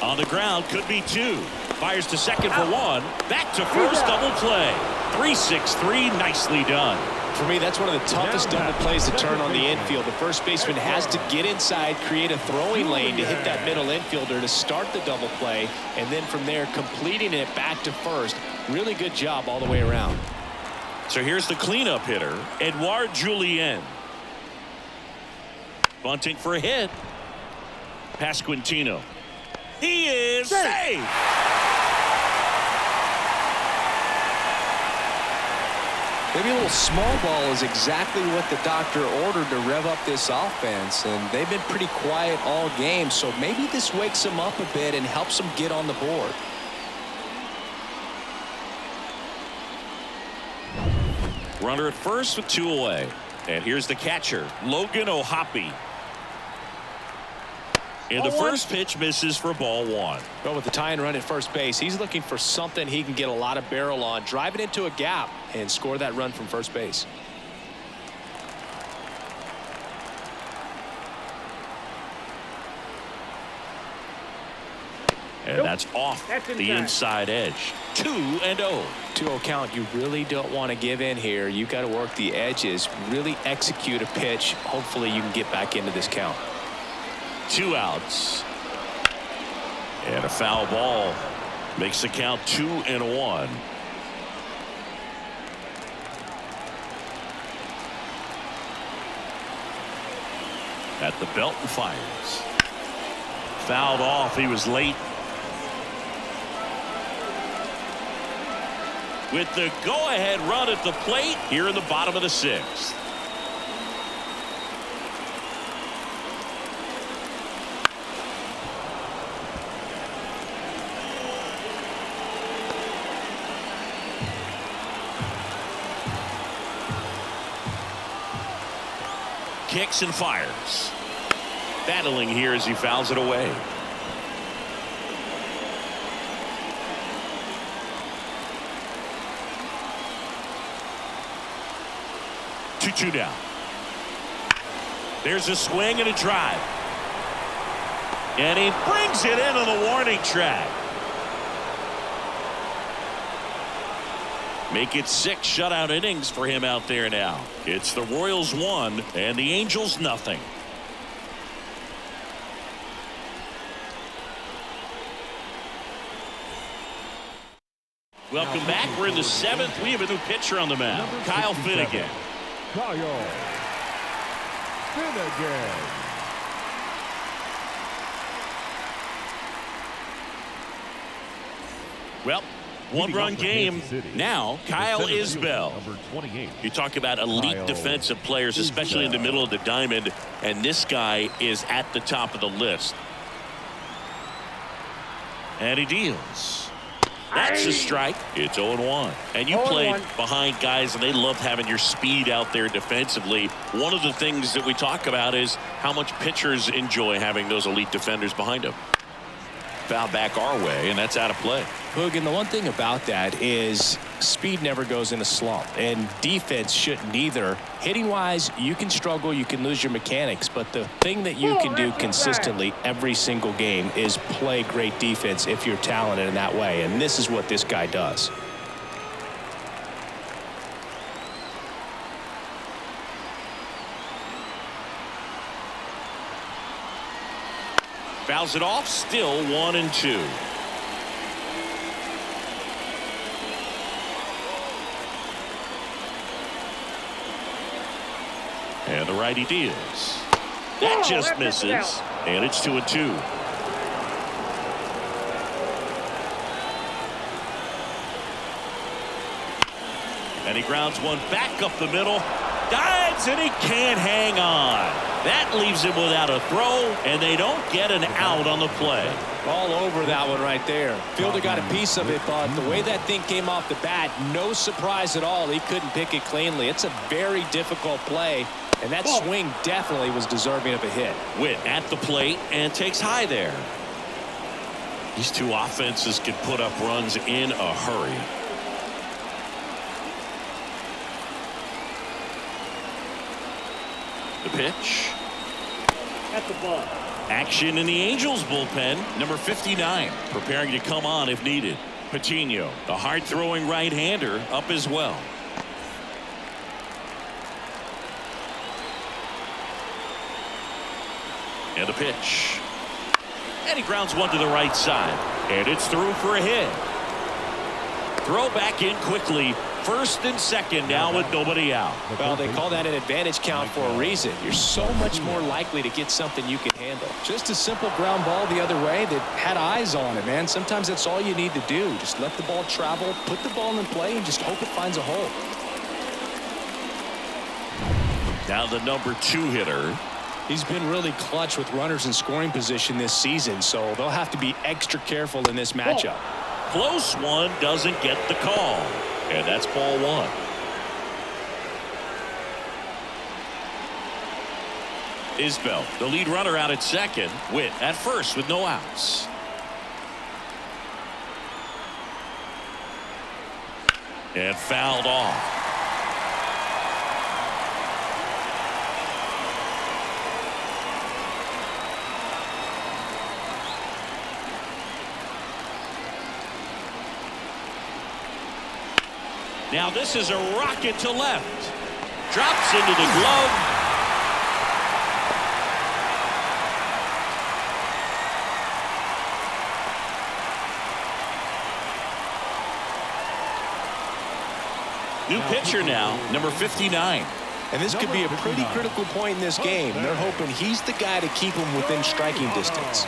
On the ground, could be two. Fires to second for one. Back to first, double play. 3-6-3, nicely done. For me, that's one of the toughest double plays to turn on the infield. The first baseman has to get inside, create a throwing lane to hit that middle infielder to start the double play, and then from there completing it back to first. Really good job all the way around. So here's the cleanup hitter, Edouard Julien. Bunting for a hit. Pasquantino. He is safe. Maybe a little small ball is exactly what the doctor ordered to rev up this offense, and they've been pretty quiet all game, so maybe this wakes them up a bit and helps them get on the board. Runner at first with two away. And here's the catcher, Logan O'Hoppe. And the first pitch misses for ball one. Well, with the tying run at first base, he's looking for something he can get a lot of barrel on, drive it into a gap, and score that run from first base. And that's off the inside edge. 2-0. 2-0 count. You really don't want to give in here. You got to work the edges, really execute a pitch. Hopefully you can get back into this count. 2 outs. And a foul ball makes the count 2-1. At the belt and fires. Fouled off. He was late. With the go-ahead run at the plate here in the bottom of the 6th. Kicks and fires. Battling here as he fouls it away. Two down. There's a swing and a drive. And he brings it in on the warning track. Make it 6 shutout innings for him out there now. It's the Royals 1 and the Angels nothing. Welcome back. We're in the 7th. We have a new pitcher on the mound. Kyle Finnegan. Kyle Finnegan. Well, one-run game. Now, Kyle Isbell. Number 28. You talk about elite Kyle defensive players, especially in the middle of the diamond, and this guy is at the top of the list. And he deals. That's a strike. It's 0-1. And you played behind guys, and they love having your speed out there defensively. One of the things that we talk about is how much pitchers enjoy having those elite defenders behind them. Foul back our way, and that's out of play. Hoog, and the one thing about that is speed never goes in a slump, and defense shouldn't either. Hitting wise, you can struggle, you can lose your mechanics, but the thing that you can do consistently every single game is play great defense if you're talented in that way, and this is what this guy does. Fouls it off, still 1-2. And the righty deals. That just misses. And it's 2-2. And he grounds one back up the middle. Dives, and he can't hang on. That leaves him without a throw, and they don't get an out on the play. All over that one right there. Fielder got a piece of it, but the way that thing came off the bat, no surprise at all. He couldn't pick it cleanly. It's a very difficult play, and that swing definitely was deserving of a hit. Witt at the plate and takes high there. These two offenses can put up runs in a hurry. The pitch. At the ball. Action in the Angels bullpen. Number 59 preparing to come on if needed. Patino, the hard-throwing right-hander, up as well. And the pitch. And he grounds one to the right side. And it's through for a hit. Throw back in quickly. First and second now with nobody out. Well, they call that an advantage count for a reason. You're so much more likely to get something you can handle. Just a simple ground ball the other way that had eyes on it, man. Sometimes that's all you need to do. Just let the ball travel, put the ball in play, and just hope it finds a hole. Now the number 2 hitter. He's been really clutch with runners in scoring position this season, so they'll have to be extra careful in this matchup. Close one, doesn't get the call. And that's ball 1. Isbell, the lead runner, out at second. Witt at first with no outs. And fouled off. Now this is a rocket to left. Drops into the glove. New pitcher now, number 59. And this could be a pretty critical point in this game. They're hoping he's the guy to keep him within striking distance.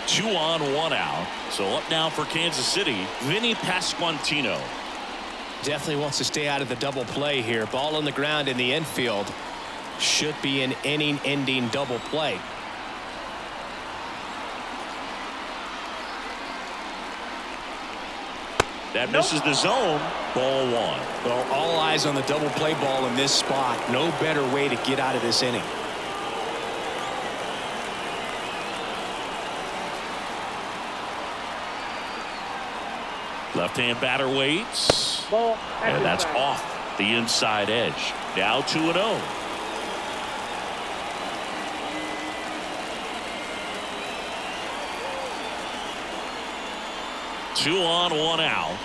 Two on, one out. So up now for Kansas City, Vinny Pasquantino. Definitely wants to stay out of the double play here. Ball on the ground in the infield. Should be an inning-ending double play. That misses the zone. Ball 1. Well, all eyes on the double play ball in this spot. No better way to get out of this inning. Left-hand batter waits. Ball. And that's off the inside edge. Now 2-0. Two on, one out.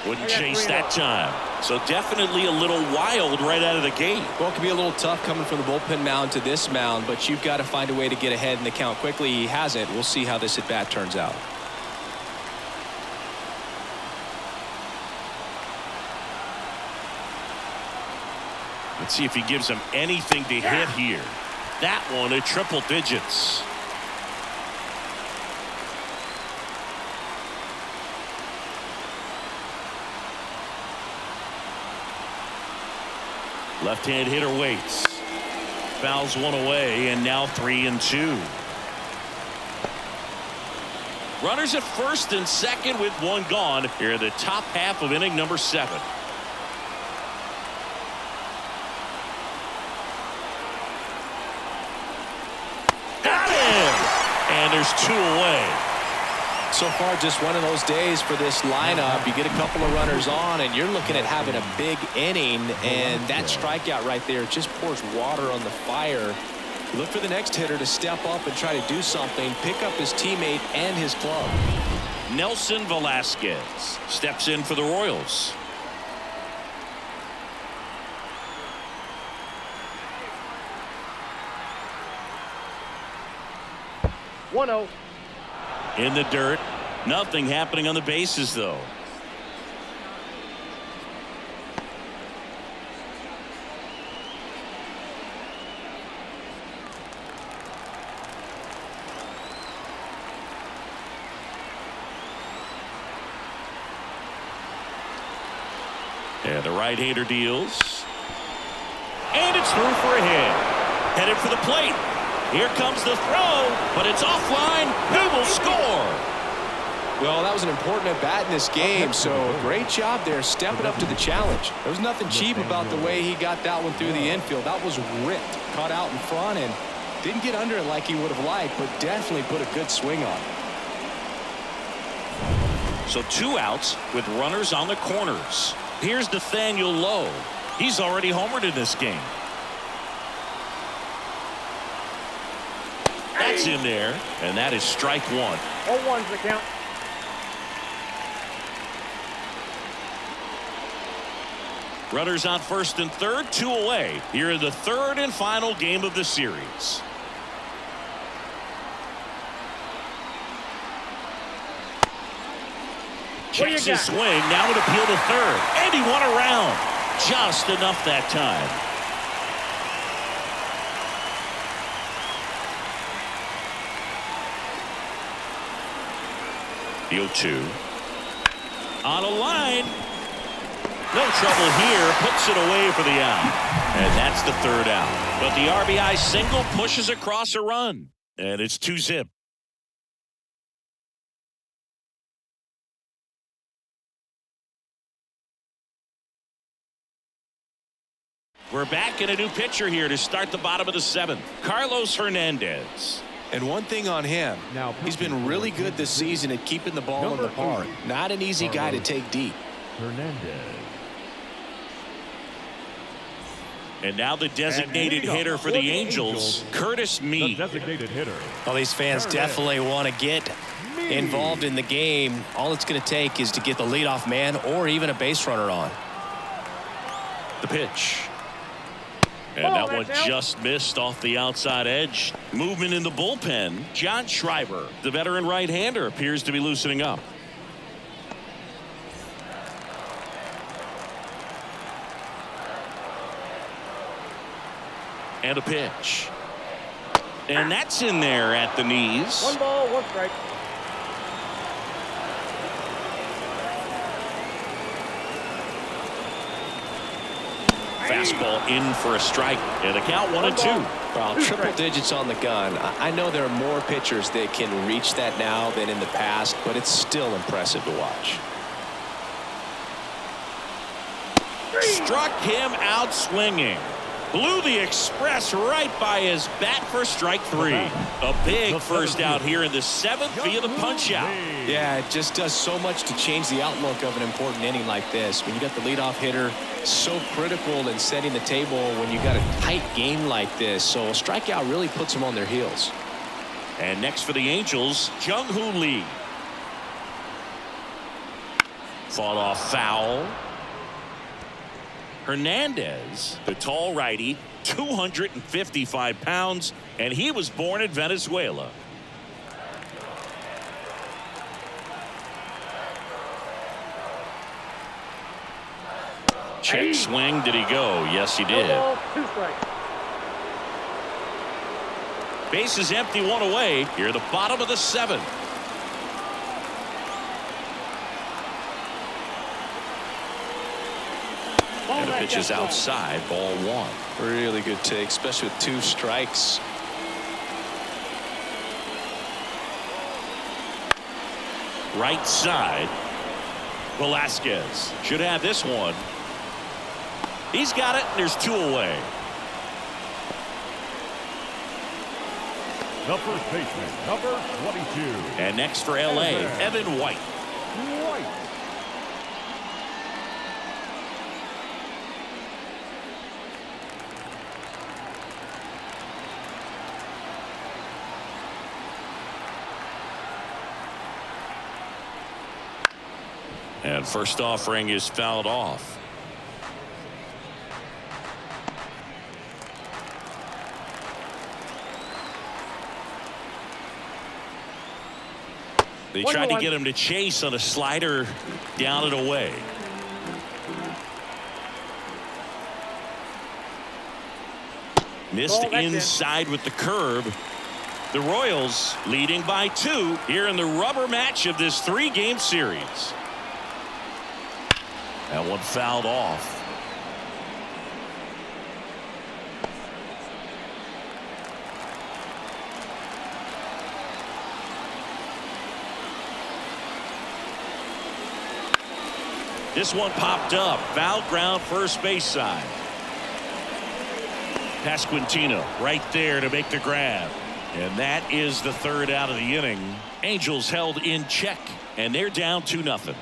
Wouldn't chase that time. So definitely a little wild right out of the gate. Well, it could be a little tough coming from the bullpen mound to this mound, but you've got to find a way to get ahead in the count quickly. He hasn't. We'll see how this at-bat turns out. Let's see if he gives him anything to hit here. That one at triple digits. Left-hand hitter waits. Fouls one away, and now 3-2. Runners at first and second with one gone here in the top half of inning number 7. Got him! And there's 2 away. So far, just one of those days for this lineup. You get a couple of runners on, and you're looking at having a big inning, and that strikeout right there just pours water on the fire. Look for the next hitter to step up and try to do something, pick up his teammate and his club. Nelson Velasquez steps in for the Royals. One-0. In the dirt. Nothing happening on the bases, though. And the right-hander deals. And it's through for a hit. Headed for the plate. Here comes the throw, but it's offline. He will score. Well, that was an important at-bat in this game, so great job there stepping up to the challenge. There was nothing cheap about the way he got that one through the infield. That was ripped, caught out in front, and didn't get under it like he would have liked, but definitely put a good swing on it. So 2 outs with runners on the corners. Here's Nathaniel Lowe. He's already homered in this game. That's in there, and that is strike 1. 0-1's the count. Runners on first and third, 2 away. Here in the third and final game of the series. Checks his swing, now an appeal to third. And he won around. Just enough that time. The 0-2. On a line. No trouble here. Puts it away for the out. And that's the third out. But the RBI single pushes across a run. And it's 2-zip. We're back in a new pitcher here to start the bottom of the 7th. Carlos Hernandez. And one thing on him, he's been really good this season at keeping the ball in the park. Not an easy guy to take deep. Hernandez. And now the designated hitter for the Angels, Curtis Mead. The designated hitter. Well, these fans definitely want to get involved in the game. All it's going to take is to get the leadoff man or even a base runner on. The pitch. And that one just missed off the outside edge. Movement in the bullpen. John Schreiber, the veteran right-hander, appears to be loosening up. And a pitch. And that's in there at the knees. 1 ball, 1 strike. Fastball in for a strike. And a count 1-2. Well, triple digits on the gun. I know there are more pitchers that can reach that now than in the past, but it's still impressive to watch. Struck him out swinging. Blew the express right by his bat for strike 3. A big first out here in the 7th via the punch out. Yeah, it just does so much to change the outlook of an important inning like this. When you got the leadoff hitter, so critical in setting the table when you got a tight game like this. So a strikeout really puts them on their heels. And next for the Angels, Jung-Hoo Lee. Fought off foul. Hernandez, the tall righty, 255 pounds, and he was born in Venezuela. Check swing. Did he go? Yes, he did. 2 strikes. Base is empty, 1 away. Here at the bottom of the 7th. And the pitch is outside, ball 1. Really good take, especially with 2 strikes. Right side. Velasquez should have this one. He's got it, and there's 2 away. The first baseman, number 22. And next for L.A., Evan White. White. And first offering is fouled off. They tried to get him to chase on a slider down and away. Missed inside with the curve. The Royals leading by 2 here in the rubber match of this 3-game series. That one fouled off. This one popped up. Foul ground, first base side. Pasquantino right there to make the grab. And that is the third out of the inning. Angels held in check, and they're down 2-0.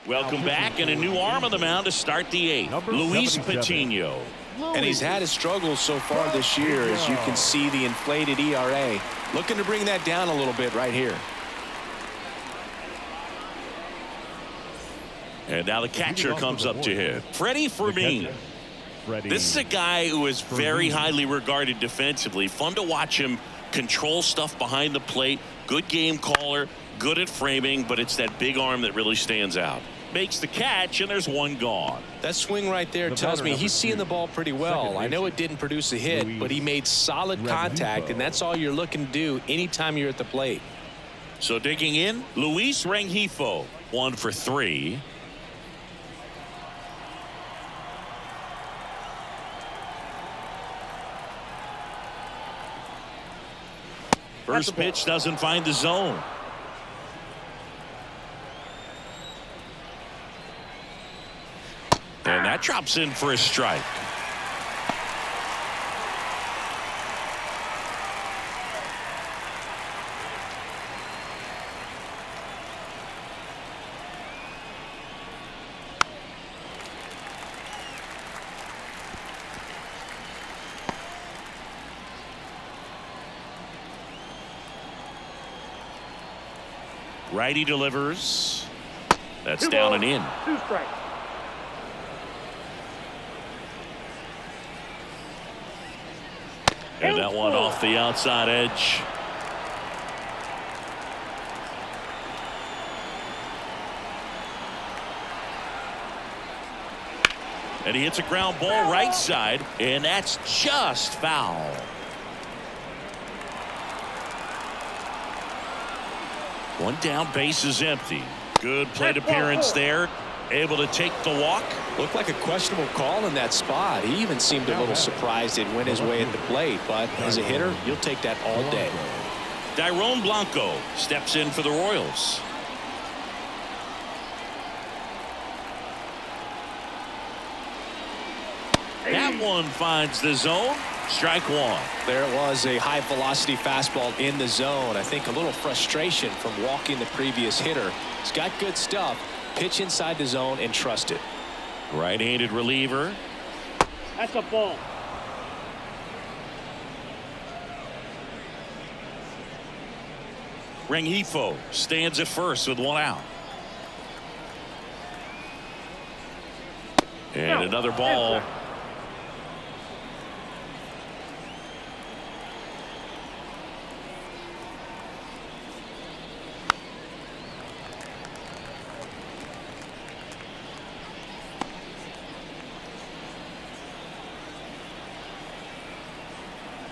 Welcome back, and a new arm on the mound to start the eighth. Luis Patino. And he's had his struggles so far this year, as you can see the inflated ERA. Looking to bring that down a little bit right here. And now the catcher comes up to hit. Freddie Fermin. This is a guy who is very highly regarded defensively. Fun to watch him control stuff behind the plate. Good game caller. Good at framing, but it's that big arm that really stands out. Makes the catch, and there's one gone. That swing right there tells me he's seeing the ball pretty well. I know it didn't produce a hit, but he made solid contact, and that's all you're looking to do anytime you're at the plate. So digging in, Luis Rengifo, 1 for 3. First pitch doesn't find the zone. And that drops in for a strike. Righty delivers. That's down and in. 2 strikes. And that one off the outside edge. And he hits a ground ball right side, and that's just foul. One down, base is empty. Good plate appearance there. Able to take the walk. Looked like a questionable call in that spot. He even seemed a little surprised it went his way at the plate, but as a hitter, you'll take that all day. Dairon Blanco steps in for the Royals. That one finds the zone. Strike one. There it was, a high velocity fastball in the zone. I think a little frustration from walking the previous hitter. He's got good stuff. Pitch inside the zone and trust it. Right-handed reliever. That's a ball. Rengifo stands at first with one out. And another ball.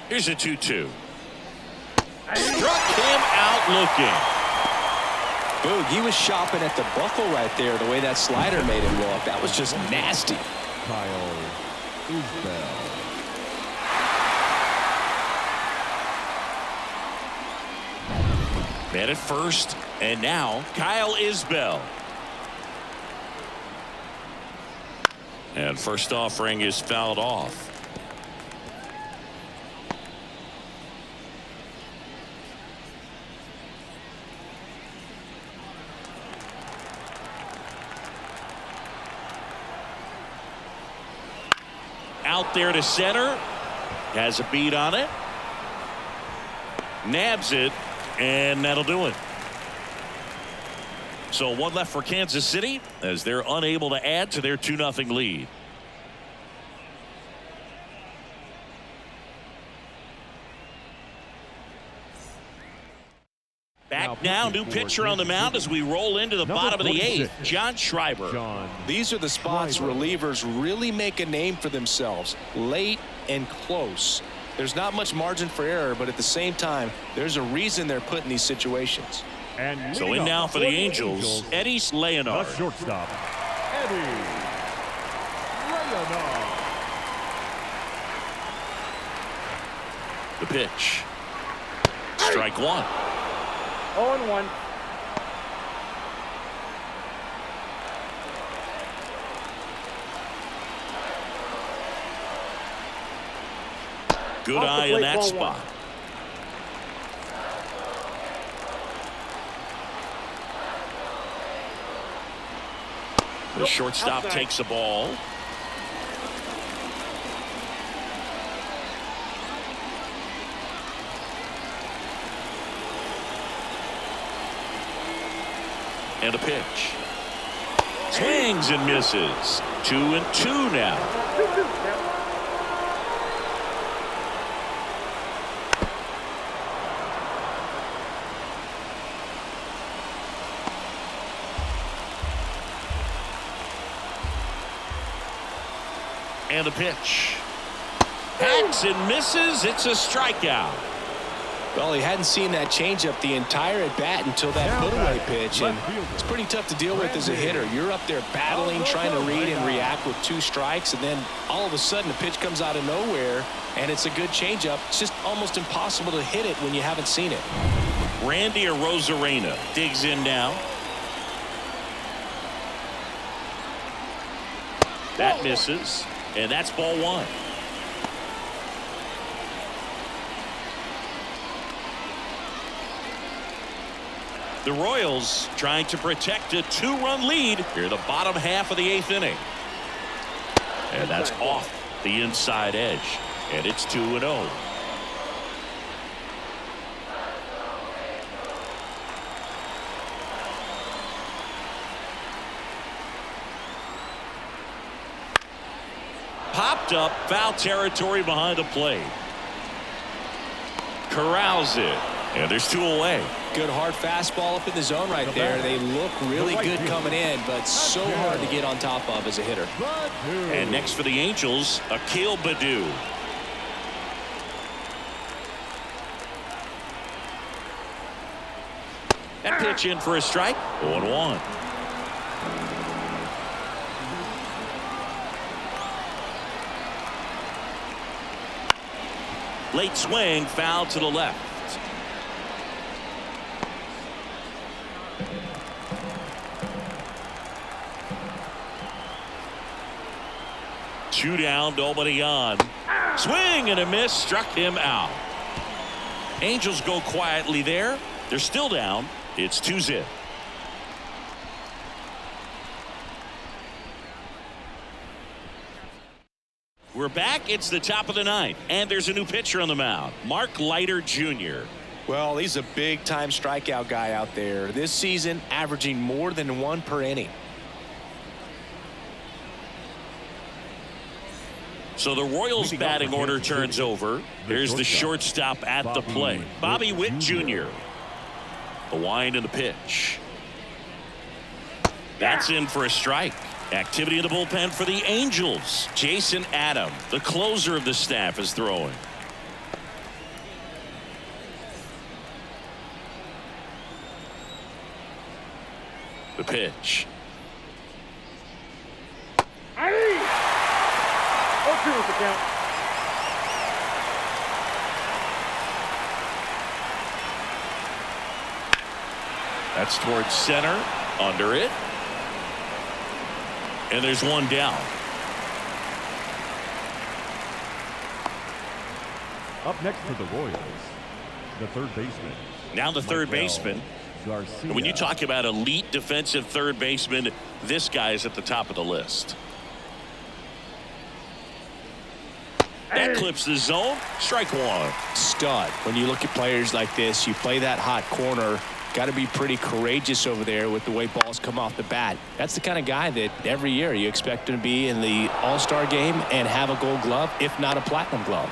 Here's a 2-2. Struck him out looking. Boog, he was shopping at the buckle right there, the way that slider made him look. That was just nasty. Kyle Isbell. Man at first, and now Kyle Isbell. And first offering is fouled off. Out there to center. Has a beat on it. Nabs it. And that'll do it. So one left for Kansas City as they're unable to add to their 2-0 lead. Back now, new pitcher on the mound as we roll into the bottom of the eighth. John Schreiber. These are the spots relievers really make a name for themselves. Late and close. There's not much margin for error, but at the same time, there's a reason they're put in these situations. And so in now for the Angels, Eddie Leonard. The shortstop, Eddie Leonard. The pitch. Strike one. 0-1. Good Off the eye in plate, that ball spot. one. The shortstop outside. takes the ball. And a pitch. Swings and misses. 2-2 now. 2-2 now. And a pitch. Hacks and misses. It's a strikeout. Well, he hadn't seen that changeup the entire at bat until that put-away pitch, and it's pretty tough to deal with as a hitter. You're up there battling, trying to read and react with 2 strikes, and then all of a sudden a pitch comes out of nowhere, and it's a good changeup. It's just almost impossible to hit it when you haven't seen it. Randy Arozarena digs in now. That misses, and that's ball 1. The Royals trying to protect a 2-run lead here, the bottom half of the 8th inning. And that's off the inside edge, and it's 2-0. Popped up, foul territory behind the plate. Corrals it, and there's 2 away. Good hard fastball up in the zone right there. They look really good coming in, but so hard to get on top of as a hitter. And next for the Angels, Akil Baddoo. That pitch in for a strike. 0-1. Late swing, foul to the left. Two down, nobody on. Swing and a miss, struck him out. Angels go quietly there. They're still down. It's 2-0. We're back. It's the top of the 9th, and there's a new pitcher on the mound, Mark Leiter Jr. Well, he's a big-time strikeout guy out there. This season, averaging more than 1 per inning. So the Royals batting order turns over. There's the shortstop at the plate, Bobby Witt Jr. The wind and the pitch. That's in for a strike. Activity in the bullpen for the Angels. Jason Adam, the closer of the staff, is throwing. The pitch. 0-2 is the count. That's towards center. Under it. And there's 1 down. Up next for the Royals, the third baseman. Now the third baseman. Garcia. And when you talk about elite defensive third baseman, this guy is at the top of the list. That clips the zone. Strike 1. Stud. When you look at players like this, you play that hot corner. Got to be pretty courageous over there with the way balls come off the bat. That's the kind of guy that every year you expect him to be in the All-Star game and have a Gold Glove, if not a Platinum Glove.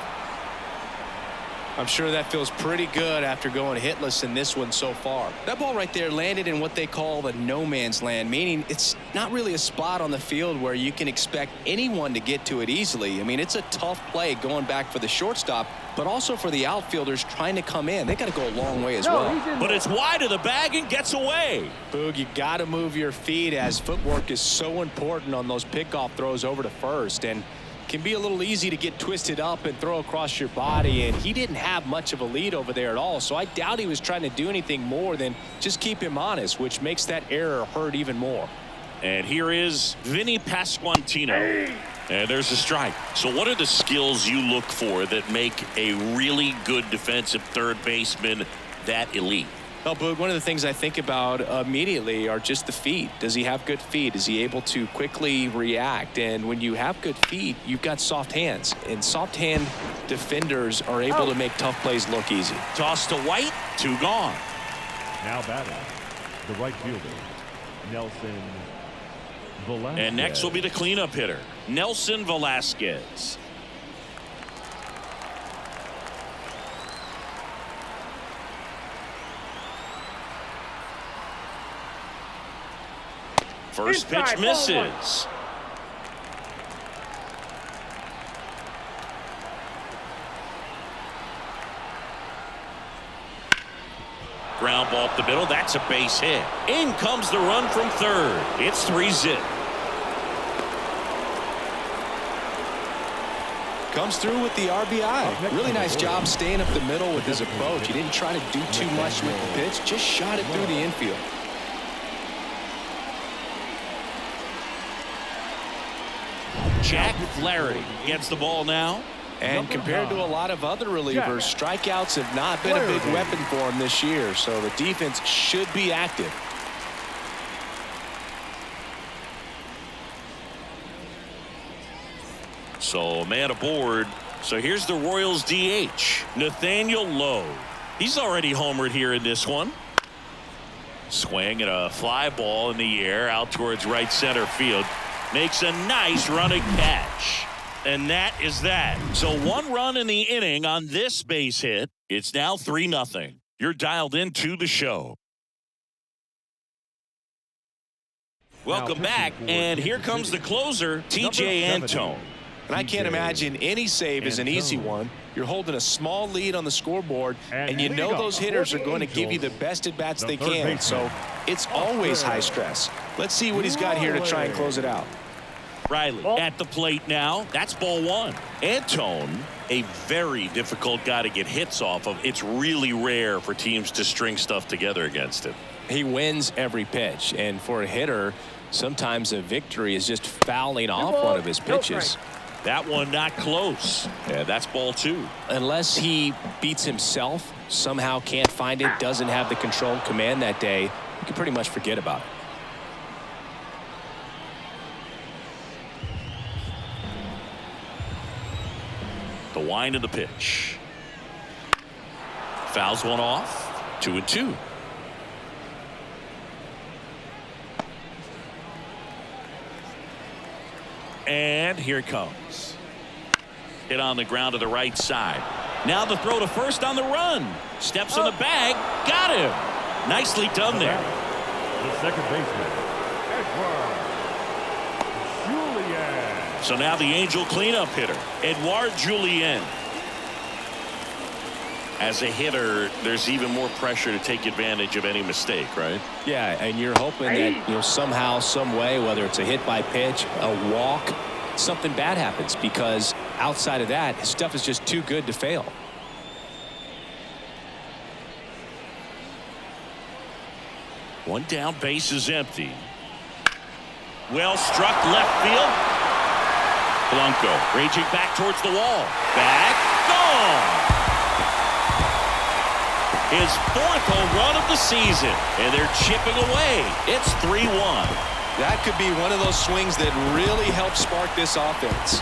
I'm sure that feels pretty good after going hitless in this one so far. That ball right there landed in what they call the no man's land, meaning it's not really a spot on the field where you can expect anyone to get to it easily. I mean, it's a tough play going back for the shortstop, but also for the outfielders trying to come in. They got to go a long way as well. But it's wide of the bag and gets away. Boog, you got to move your feet as footwork is so important on those pickoff throws over to first. And can be a little easy to get twisted up and throw across your body, and he didn't have much of a lead over there at all, so I doubt he was trying to do anything more than just keep him honest, which makes that error hurt even more. And here is Vinny Pasquantino. And there's a strike. So what are the skills you look for that make a really good defensive third baseman that elite? Well, Boog, one of the things I think about immediately are just the feet. Does he have good feet? Is he able to quickly react? And when you have good feet, you've got soft hands. And soft hand defenders are able to make tough plays look easy. Toss to Witt, 2 gone. Now batting, the right fielder, Nelson Velasquez. And next will be the cleanup hitter, Nelson Velasquez. First pitch misses. Ground ball up the middle. That's a base hit. In comes the run from third. It's 3-zip. Comes through with the RBI. Really nice job staying up the middle with his approach. He didn't try to do too much with the pitch. Just shot it through the infield. Jack Flaherty gets the ball now. And compared to a lot of other relievers, strikeouts have not been a big weapon for him this year, so the defense should be active. So man aboard. So here's the Royals DH, Nathaniel Lowe. He's already homered here in this one. Swing and a fly ball in the air out towards right center field. Makes a nice running catch. And that is that. So 1 run in the inning on this base hit. It's now 3-0. You're dialed into the show. Welcome back. And here comes the closer, TJ Antone. And I can't imagine any save is an easy one. You're holding a small lead on the scoreboard, and you know those hitters are going to give you the best at-bats they can. So it's always high stress. Let's see what he's got here to try and close it out. Riley at the plate now. That's ball 1. Antone, a very difficult guy to get hits off of. It's really rare for teams to string stuff together against him. He wins every pitch, and for a hitter, sometimes a victory is just fouling off one of his pitches. That one not close. Yeah, that's ball 2. Unless he beats himself, somehow can't find it, doesn't have the control and command that day, you can pretty much forget about it. The wind of the pitch. Fouls one off. 2-2. And here it comes. Hit on the ground to the right side. Now the throw to first on the run. Steps in the bag. Got him. Nicely done there. The second baseman, Edward Julien. So now the Angel cleanup hitter, Edouard Julien. As a hitter, there's even more pressure to take advantage of any mistake, right? Yeah, and you're hoping that somehow, some way, whether it's a hit by pitch, a walk, something bad happens, because outside of that, his stuff is just too good to fail. One down, base is empty. Well struck left field. Blanco raging back towards the wall. Back, gone. His 4th home run of the season, and they're chipping away. It's 3-1. That could be one of those swings that really help spark this offense.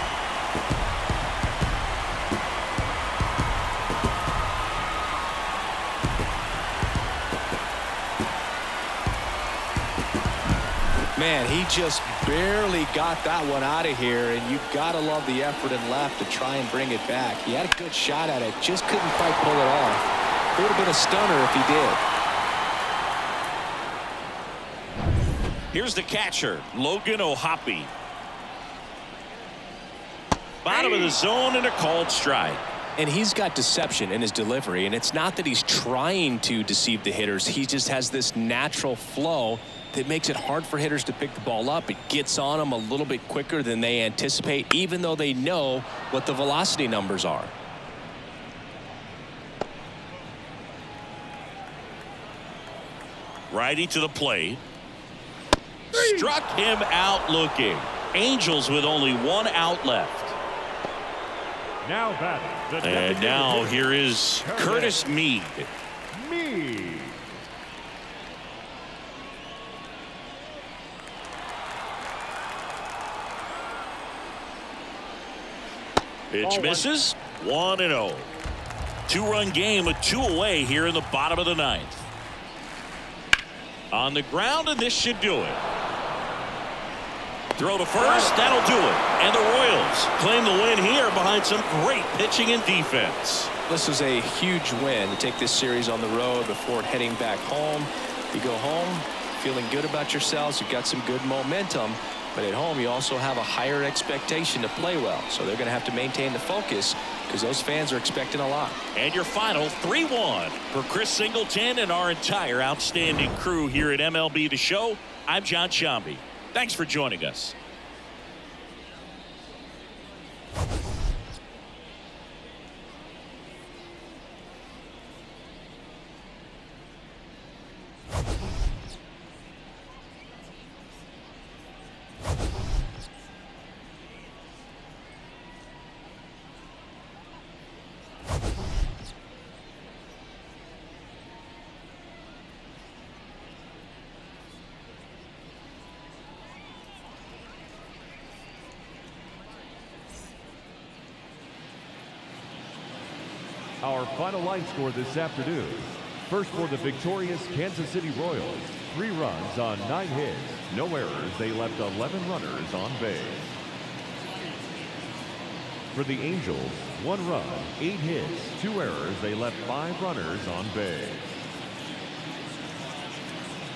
Man, he just barely got that one out of here, and you've got to love the effort and left to try and bring it back. He had a good shot at it, just couldn't quite pull it off. It would have been a stunner if he did. Here's the catcher, Logan O'Hoppe. Bottom of the zone and a called strike. And he's got deception in his delivery, and it's not that he's trying to deceive the hitters. He just has this natural flow that makes it hard for hitters to pick the ball up. It gets on them a little bit quicker than they anticipate, even though they know what the velocity numbers are. Righty to the plate. Struck him out looking. Angels with only one out left. Now batting. And now here is Curtis Mead. Mead. Pitch misses. 1-0. Two-run game with 2 away here in the bottom of the 9th. On the ground, and this should do it. Throw to first, that'll do it. And the Royals claim the win here behind some great pitching and defense. This was a huge win to take this series on the road before heading back home. You go home feeling good about yourselves. You've got some good momentum. But at home, you also have a higher expectation to play well. So they're going to have to maintain the focus because those fans are expecting a lot. And your final 3-1 for Chris Singleton and our entire outstanding crew here at MLB The Show. I'm John Shambi. Thanks for joining us. Our final line score this afternoon. First for the victorious Kansas City Royals. 3 runs on 9 hits. No errors. They left 11 runners on base. For the Angels, 1 run, 8 hits, 2 errors. They left 5 runners on base.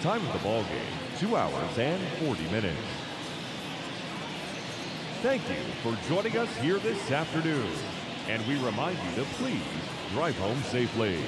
Time of the ball game, 2 hours and 40 minutes. Thank you for joining us here this afternoon. And we remind you to please drive home safely.